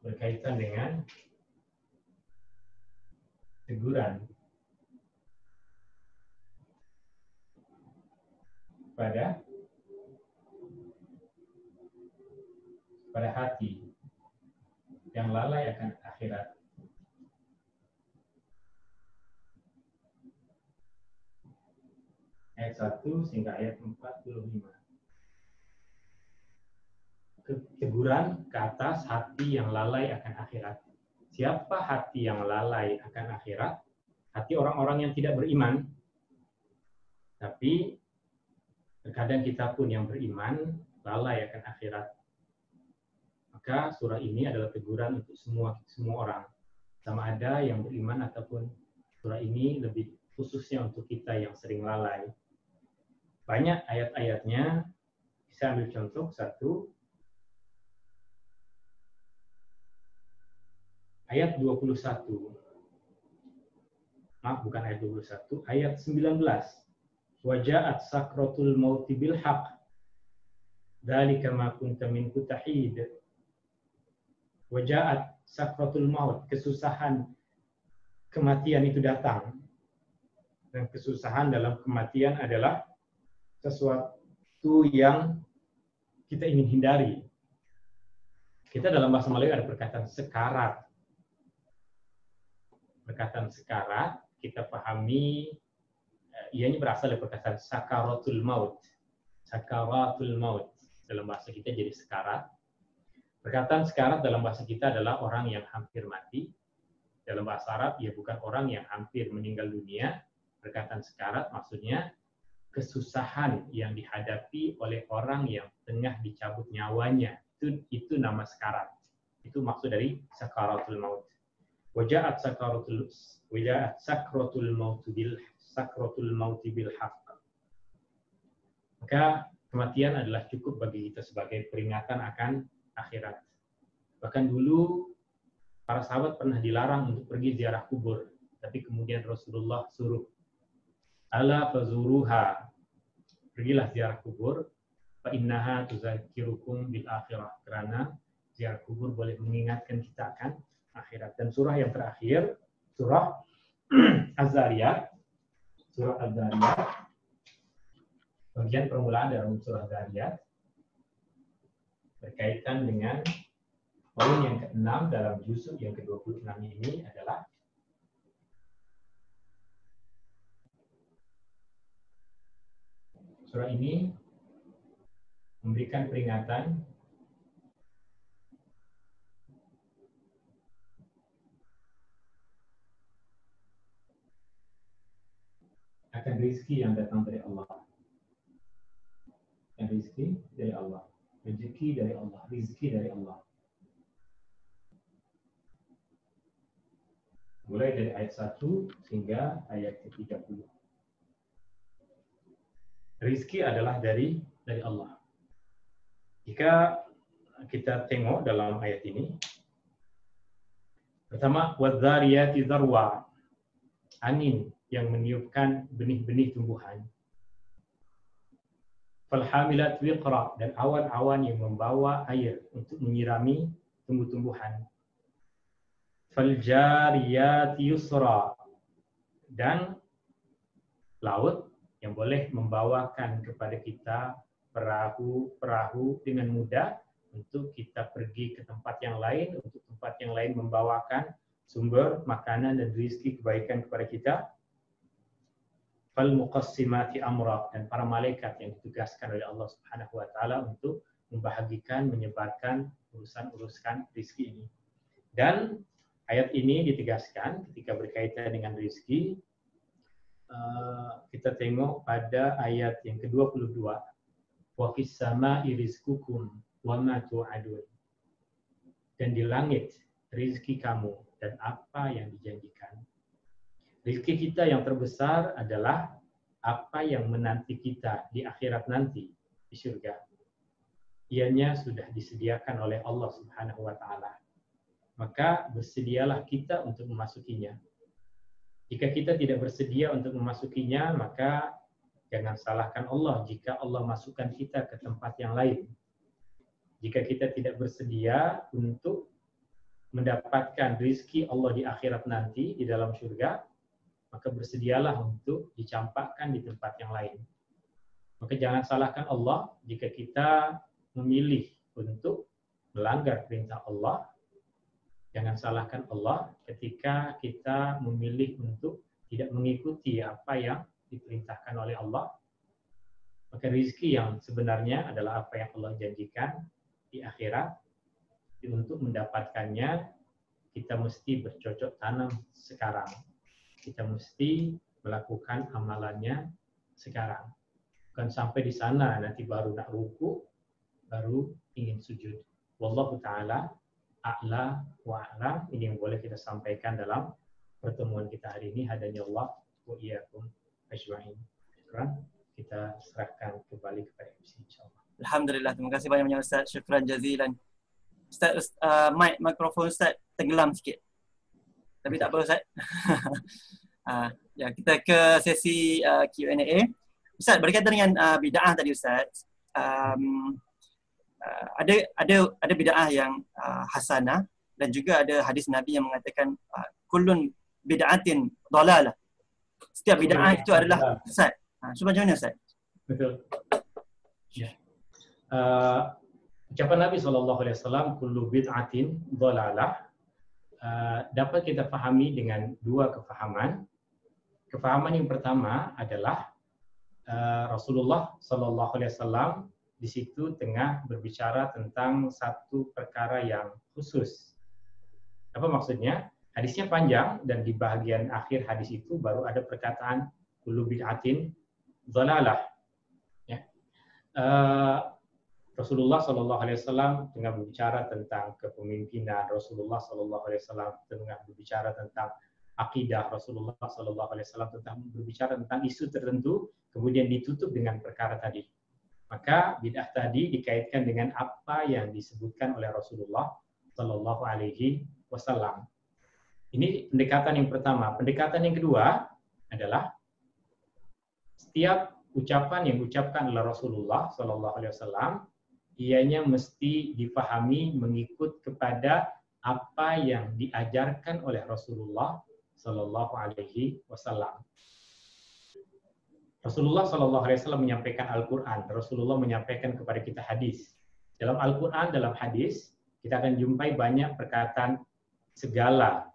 berkaitan dengan teguran pada hati yang lalai akan akhirat. Ayat 1 hingga ayat 45. Teguran ke atas hati yang lalai akan akhirat. Siapa hati yang lalai akan akhirat? Hati orang-orang yang tidak beriman. Tapi terkadang kita pun yang beriman lalai akan akhirat. Maka surah ini adalah teguran untuk semua orang. Sama ada yang beriman ataupun surah ini lebih khususnya untuk kita yang sering lalai. Banyak ayat-ayatnya, bisa ambil contoh satu. Ayat 21. Maaf, bukan ayat 21, ayat 19. Waja'at sakratul mauti bil haqq. Dzalika ma kunta minhu tahid. Waja'at sakratul maut, kesusahan kematian itu datang. Dan kesusahan dalam kematian adalah sesuatu yang kita ingin hindari. Kita dalam bahasa Melayu ada perkataan sekarat. Perkataan sekarat kita pahami ianya berasal dari perkataan sakaratul maut. Sakaratul maut dalam bahasa kita jadi sekarat. Perkataan sekarat dalam bahasa kita adalah orang yang hampir mati. Dalam bahasa Arab ia bukan orang yang hampir meninggal dunia. Perkataan sekarat maksudnya kesusahan yang dihadapi oleh orang yang tengah dicabut nyawanya. Itu nama sekarat. Itu maksud dari sakaratul maut. Waja'at sakratul maut bil haqq. Maka kematian adalah cukup bagi kita sebagai peringatan akan akhirat. Bahkan dulu para sahabat pernah dilarang untuk pergi ziarah kubur, tapi kemudian Rasulullah suruh, ala fazuruha, pergilah ziarah kubur, fa innaha tuzakkirukum bil akhirah, karena ziarah kubur boleh mengingatkan kita akan akhirat. Dan surah yang terakhir, surah Az-Zariyat. Surah Az-Zariyat, bagian permulaan dalam surah Az-Zariyat berkaitan dengan poin yang ke-6 dalam juzuk yang ke-26 ini adalah surah ini memberikan peringatan akan rezeki yang datang dari Allah. Dan rezeki dari Allah. Rezeki dari Allah. Rezeki dari Allah. Mulai dari ayat 1 hingga ayat ke-30. Rizki adalah dari Allah. Jika kita tengok dalam ayat ini, Pertama, wadzariyati dzarwa, angin yang meniupkan benih-benih tumbuhan. Falhamilat wiqra, dan awan-awan yang membawa air untuk menyirami tumbuh-tumbuhan. Faljariyati yusra, dan laut yang boleh membawakan kepada kita perahu-perahu dengan mudah untuk kita pergi ke tempat yang lain, untuk tempat yang lain membawakan sumber makanan dan rezeki kebaikan kepada kita. Fal muqassimati amra, dan para malaikat yang ditugaskan oleh Allah Subhanahu wa taala untuk membahagikan, menyebarkan urusan-urusan rezeki ini. Dan ayat ini ditegaskan ketika berkaitan dengan rezeki. Kita tengok pada ayat yang ke-22. Wa fis sama'i rizqukum wa ma tu'adun. Dan di langit rezeki kamu dan apa yang dijanjikan. Rezeki kita yang terbesar adalah apa yang menanti kita di akhirat nanti, di surga. Ianya sudah disediakan oleh Allah Subhanahu wa taala. Maka bersedialah kita untuk memasukinya. Jika kita tidak bersedia untuk memasukinya, maka jangan salahkan Allah jika Allah masukkan kita ke tempat yang lain. Jika kita tidak bersedia untuk mendapatkan rezeki Allah di akhirat nanti, di dalam surga, maka bersedialah untuk dicampakkan di tempat yang lain. Maka jangan salahkan Allah jika kita memilih untuk melanggar perintah Allah. Jangan salahkan Allah ketika kita memilih untuk tidak mengikuti apa yang diperintahkan oleh Allah. Maka rezeki yang sebenarnya adalah apa yang Allah janjikan di akhirat. Untuk mendapatkannya, kita mesti bercocok tanam sekarang. Kita mesti melakukan amalannya sekarang. Bukan sampai di sana, nanti baru nak ruku, baru ingin sujud. Wallahu ta'ala a'la wa a'lam. Ini yang boleh kita sampaikan dalam pertemuan kita hari ini. Hadanya Allah wa iyyakum ajma'in. Kita serahkan kembali kepada MC, insyaAllah. Alhamdulillah, terima kasih banyak Ustaz. Syukran jazilan. Ustaz, mikrofon Ustaz tenggelam sikit. Tapi tak apa Ustaz. Ya, kita ke sesi Q&A. Ustaz, berkaitan dengan bid'ah tadi Ustaz. Ada bid'ah yang hasanah dan juga ada hadis Nabi yang mengatakan kullun bid'atin dhalalah. Setiap bid'ah itu adalah sesat. So macam mana Ustaz? Betul. Ya. Ucapan Nabi SAW, kullu bid'atin dhalalah, dapat kita pahami dengan dua kefahaman. Kefahaman yang pertama adalah Rasulullah SAW di situ tengah berbicara tentang satu perkara yang khusus. Apa maksudnya? Hadisnya panjang dan di bahagian akhir hadis itu baru ada perkataan kullu bid'atin dhalalah. Ya. Rasulullah SAW tengah berbicara tentang kepemimpinan. Rasulullah SAW tengah berbicara tentang akidah. Rasulullah SAW tentang berbicara tentang isu tertentu, kemudian ditutup dengan perkara tadi. Maka bid'ah tadi dikaitkan dengan apa yang disebutkan oleh Rasulullah Sallallahu Alaihi Wasallam. Ini pendekatan yang pertama. Pendekatan yang kedua adalah setiap ucapan yang diucapkan oleh Rasulullah Sallallahu Alaihi Wasallam, ianya mesti dipahami mengikut kepada apa yang diajarkan oleh Rasulullah Sallallahu Alaihi Wasallam. Rasulullah SAW menyampaikan Al-Quran. Rasulullah menyampaikan kepada kita hadis. Dalam Al-Quran, dalam hadis, kita akan jumpai banyak perkataan segala,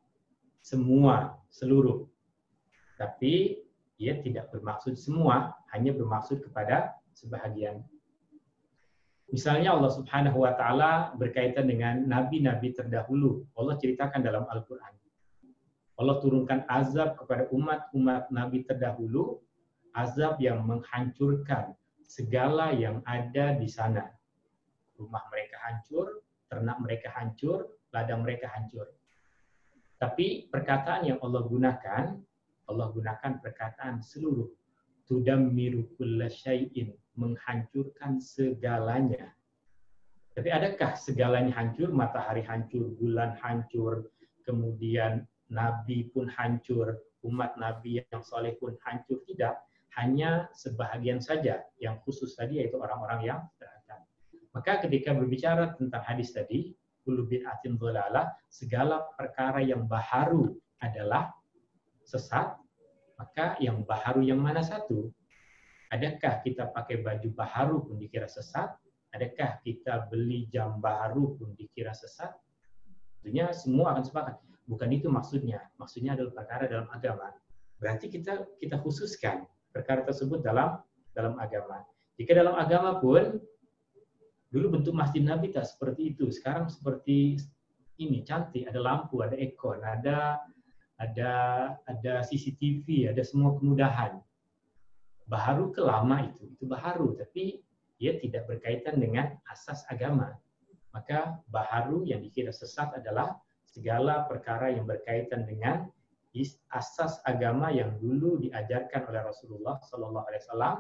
semua, seluruh. Tapi ia tidak bermaksud semua, hanya bermaksud kepada sebahagian. Misalnya Allah Subhanahu wa Ta'ala berkaitan dengan nabi-nabi terdahulu. Allah ceritakan dalam Al-Quran. Allah turunkan azab kepada umat-umat nabi terdahulu, azab yang menghancurkan segala yang ada di sana. Rumah mereka hancur, ternak mereka hancur, ladang mereka hancur. Tapi perkataan yang Allah gunakan perkataan seluruh. Tudammiru kulla syai'in, menghancurkan segalanya. Tapi adakah segalanya hancur? Matahari hancur, bulan hancur, kemudian Nabi pun hancur, umat Nabi yang soleh pun hancur. Tidak, hanya sebahagian saja yang khusus tadi, yaitu orang-orang yang terancam. Maka ketika berbicara tentang hadis tadi, kullu bid'atin dhalalah, segala perkara yang baharu adalah sesat. Maka yang baharu yang mana satu? Adakah kita pakai baju baharu pun dikira sesat? Adakah kita beli jam baharu pun dikira sesat? Tentunya semua akan sepakat. Bukan itu maksudnya. Maksudnya adalah perkara dalam agama. Berarti kita khususkan perkara tersebut dalam agama. Jika dalam agama pun, dulu bentuk masjid Nabi tak seperti itu. Sekarang seperti ini, cantik. Ada lampu, ada aircon, ada CCTV, ada semua kemudahan. Baharu ke lama itu baharu, tapi dia tidak berkaitan dengan asas agama. Maka baharu yang dikira sesat adalah segala perkara yang berkaitan dengan asas agama yang dulu diajarkan oleh Rasulullah Sallallahu Alaihi Wasallam.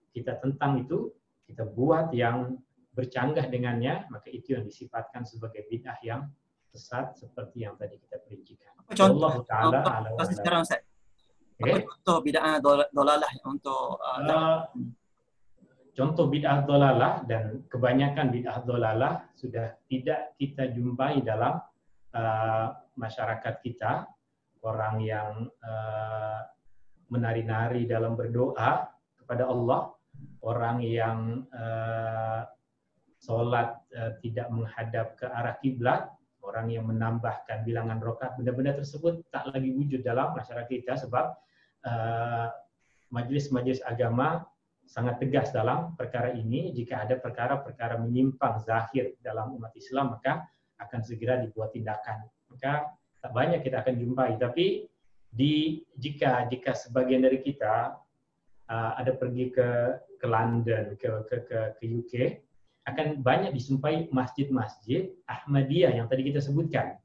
Kita tentang itu, kita buat yang bercanggah dengannya, maka itu yang disifatkan sebagai bid'ah yang sesat seperti yang tadi kita perincikan. Contoh Taala sekarang Ustaz. Okay. Contoh bid'ah dolalah untuk contoh bid'ah dolalah, dan kebanyakan bid'ah dolalah sudah tidak kita jumpai dalam masyarakat kita. Orang yang menari-nari dalam berdoa kepada Allah, orang yang sholat tidak menghadap ke arah kiblat, orang yang menambahkan bilangan rakaat, benda-benda tersebut tak lagi wujud dalam masyarakat kita, sebab majelis-majelis agama sangat tegas dalam perkara ini. Jika ada perkara-perkara menyimpang zahir dalam umat Islam, maka akan segera dibuat tindakan. Maka tak banyak kita akan jumpai. Tapi jika sebagian dari kita ada pergi ke London, ke UK, akan banyak dijumpai masjid-masjid Ahmadiyah yang tadi kita sebutkan.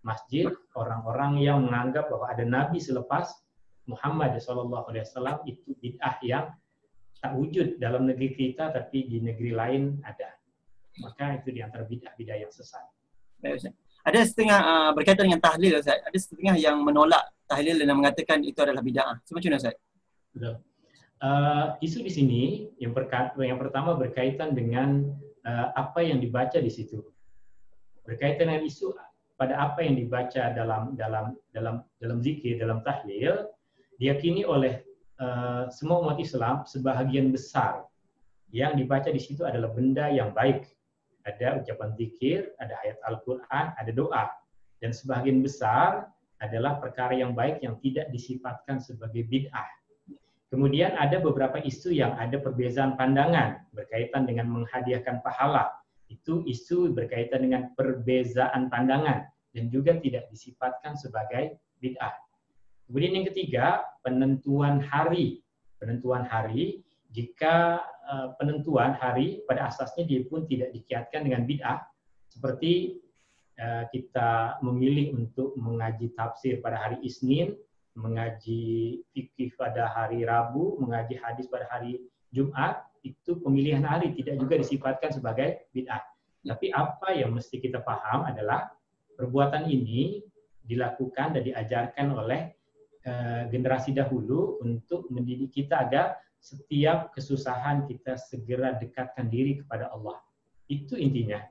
Masjid orang-orang yang menganggap bahwa ada Nabi selepas Muhammad SAW, itu bid'ah yang tak wujud dalam negeri kita, tapi di negeri lain ada. Maka itu di antara bid'ah-bid'ah yang sesat. Ada setengah berkaitan dengan tahlil, Ustaz. Ada setengah yang menolak tahlil dan mengatakan itu adalah bid'ah. Macam mana, Ustaz? Betul. Isu di sini yang pertama berkaitan dengan apa yang dibaca di situ. Berkaitan dengan isu pada apa yang dibaca dalam zikir, dalam tahlil, diyakini oleh semua umat Islam, sebahagian besar yang dibaca di situ adalah benda yang baik. Ada ucapan zikir, ada ayat Al-Quran, ada doa. Dan sebahagian besar adalah perkara yang baik yang tidak disifatkan sebagai bid'ah. Kemudian ada beberapa isu yang ada perbezaan pandangan berkaitan dengan menghadiahkan pahala. Itu isu berkaitan dengan perbezaan pandangan dan juga tidak disifatkan sebagai bid'ah. Kemudian yang ketiga, penentuan hari. Penentuan hari, jika penentuan hari pada asasnya dia pun tidak dikiatkan dengan bid'ah, seperti kita memilih untuk mengaji tafsir pada hari Isnin, mengaji fikih pada hari Rabu, mengaji hadis pada hari Jumat, itu pemilihan hari tidak juga disifatkan sebagai bid'ah. Tapi apa yang mesti kita paham adalah perbuatan ini dilakukan dan diajarkan oleh generasi dahulu untuk mendidik kita agar setiap kesusahan kita segera dekatkan diri kepada Allah. Itu intinya.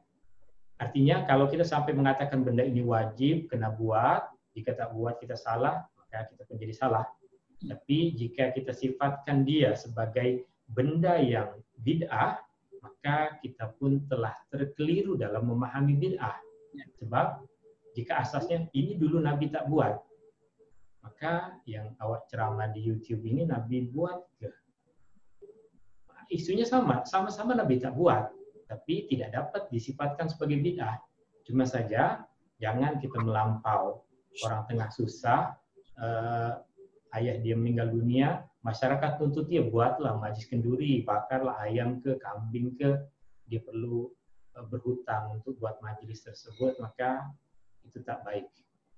Artinya kalau kita sampai mengatakan benda ini wajib, kena buat, jika tak buat kita salah, maka kita pun jadi salah. Tapi jika kita sifatkan dia sebagai benda yang bid'ah, maka kita pun telah terkeliru dalam memahami bid'ah. Sebab jika asasnya ini dulu Nabi tak buat, maka yang awak ceramah di YouTube ini Nabi buat ke? Isunya sama-sama Nabi tak buat, tapi tidak dapat disifatkan sebagai bid'ah. Cuma saja jangan kita melampau. Orang tengah susah, ayah dia meninggal dunia, masyarakat tuntut dia buatlah majlis kenduri, bakarlah ayam ke, kambing ke, dia perlu berhutang untuk buat majlis tersebut, maka itu tak baik.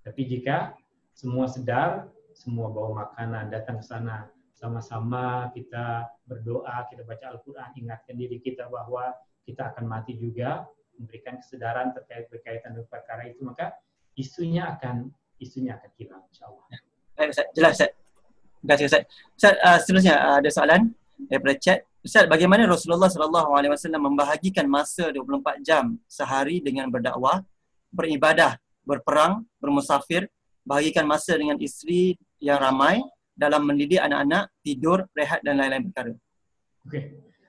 Tapi jika semua sedar, semua bawa makanan, datang ke sana, sama-sama kita berdoa, kita baca Al-Quran, ingatkan diri kita bahwa kita akan mati juga, memberikan kesadaran berkaitan dengan perkara itu, maka isunya akan hilang insyaallah. Baik Ustaz, jelas Ustaz. Terima kasih Ustaz. Ustaz, seterusnya ada soalan daripada chat. Ustaz, bagaimana Rasulullah SAW membahagikan masa 24 jam sehari dengan berdakwah, beribadah, berperang, bermusafir, bahagikan masa dengan isteri yang ramai, dalam mendidik anak-anak, tidur, rehat dan lain-lain perkara? Oke.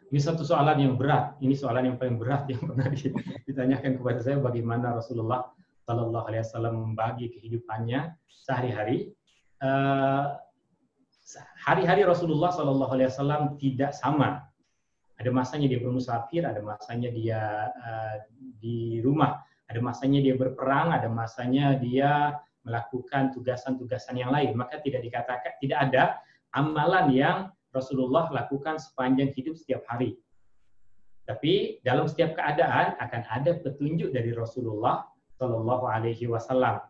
Ini satu soalan yang berat. Ini soalan yang paling berat yang pernah ditanyakan kepada saya, bagaimana Rasulullah Sallallahu Alaihi Wasallam membagi kehidupannya sehari-hari. Hari-hari Rasulullah Sallallahu Alaihi Wasallam tidak sama. Ada masanya dia bermusafir, ada masanya dia di rumah, ada masanya dia berperang, ada masanya dia melakukan tugasan-tugasan yang lain. Maka tidak dikatakan, tidak ada amalan yang Rasulullah lakukan sepanjang hidup setiap hari. Tapi dalam setiap keadaan akan ada petunjuk dari Rasulullah Shallallahu Alaihi Wasallam.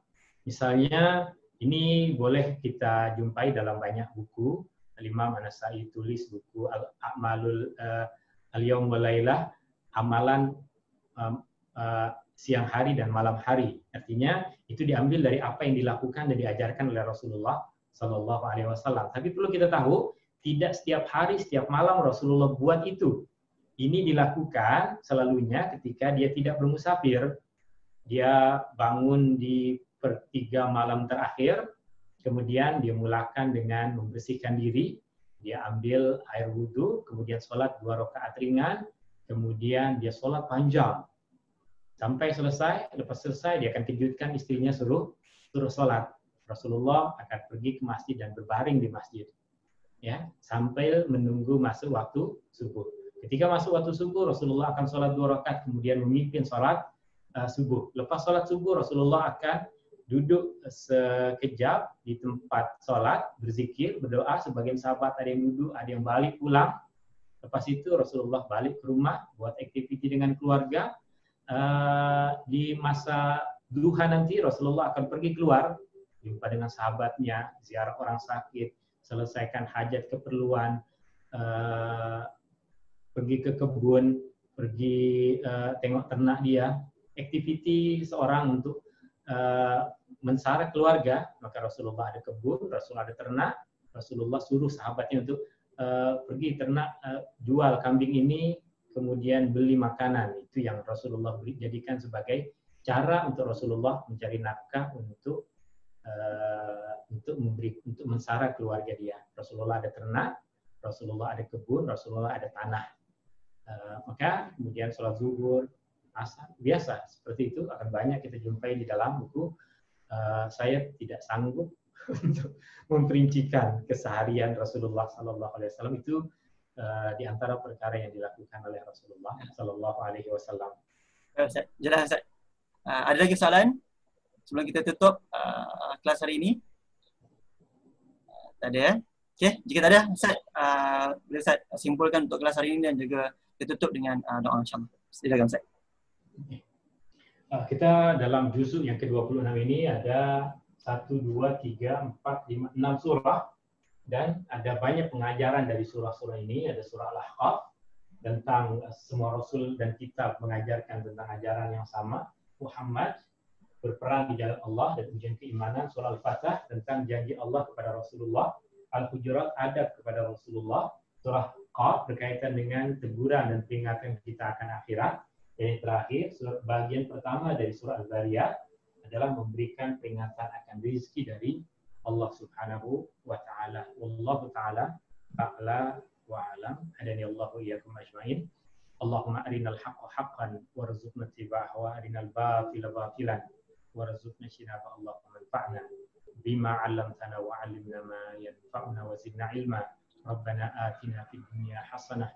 Misalnya ini boleh kita jumpai dalam banyak buku. Imam An-Nasa'i tulis buku Al-A'malul Al-Yawm wal Lailah, amalan siang hari dan malam hari. Artinya itu diambil dari apa yang dilakukan dan diajarkan oleh Rasulullah Shallallahu Alaihi Wasallam. Tapi perlu kita tahu, tidak setiap hari, setiap malam Rasulullah buat itu. Ini dilakukan selalunya ketika dia tidak bermusafir. Dia bangun di pertiga malam terakhir, kemudian dia mulakan dengan membersihkan diri, dia ambil air wudhu, kemudian sholat 2 rakaat ringan, kemudian dia sholat panjang. Sampai selesai, lepas selesai dia akan kejutkan istrinya suruh sholat. Rasulullah akan pergi ke masjid dan berbaring di masjid. Ya, sampai menunggu masuk waktu subuh. Ketika masuk waktu subuh, Rasulullah akan sholat 2 rakaat, kemudian memimpin sholat subuh. Lepas sholat subuh, Rasulullah akan duduk sekejap di tempat sholat, berzikir, berdoa. Sebagian sahabat ada yang duduk, ada yang balik pulang. Lepas itu Rasulullah balik ke rumah, buat aktiviti dengan keluarga. Di masa duha nanti Rasulullah akan pergi keluar, jumpa dengan sahabatnya, ziarah orang sakit, selesaikan hajat keperluan, pergi ke kebun, pergi tengok ternak dia, aktiviti seorang untuk mensara keluarga. Maka Rasulullah ada kebun, Rasulullah ada ternak, Rasulullah suruh sahabatnya untuk pergi ternak, jual kambing ini, kemudian beli makanan. Itu yang Rasulullah jadikan sebagai cara untuk Rasulullah mencari nafkah untuk mensara keluarga dia. Rasulullah ada ternak, Rasulullah ada kebun, Rasulullah ada tanah. Maka kemudian sholat zuhur, asar, biasa seperti itu akan banyak kita jumpai di dalam buku. Saya tidak sanggup untuk memperincikan keseharian Rasulullah Sallallahu Alaihi Wasallam. Itu di antara perkara yang dilakukan oleh Rasulullah Sallallahu Alaihi Wasallam. Jelas Ustaz. Ada lagi soalan sebelum kita tutup kelas hari ini? Tak ada ya? Okey, jika tak ada, Ustaz, boleh Ustaz simpulkan untuk kelas hari ini dan juga kita tutup dengan doa insya-Allah. Silakan Ustaz. Kita dalam juzuk yang ke-26 ini ada 1, 2, 3, 4, 5, 6 surah, dan ada banyak pengajaran dari surah-surah ini. Ada surah Al-Ahqaf tentang semua rasul dan kitab mengajarkan tentang ajaran yang sama. Muhammad berperang di jalan Allah dan ujian keimanan. Surah Al-Fatah tentang janji Allah kepada Rasulullah. Al-Hujurat adab kepada Rasulullah. Surah Qaf berkaitan dengan teguran dan peringatan kita akan akhirat. Dan yang terakhir, bagian pertama dari surah Al-Zariyat adalah memberikan peringatan akan rezeki dari Allah Subhanahu wa taala. Wallahu taala a'la wa a'lam. Hadani Allahu iyyakum ajmain. Allahumma arinal haqqa haqqan warzuqna ittiba'ahu wa arinal batila batilan warzuqna ijtinaba. Allahumma anfa'na bima 'allamtana wa 'allimna ma yanfa'una wa zidna 'ilma. Rabbana atina fid dunya hasanah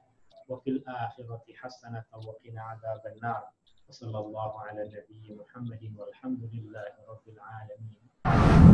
wa fil akhirati hasanah wa qina 'adzaban nar. Wassallallahu ala nabiyyi Muhammadin walhamdulillahi rabbil alamin.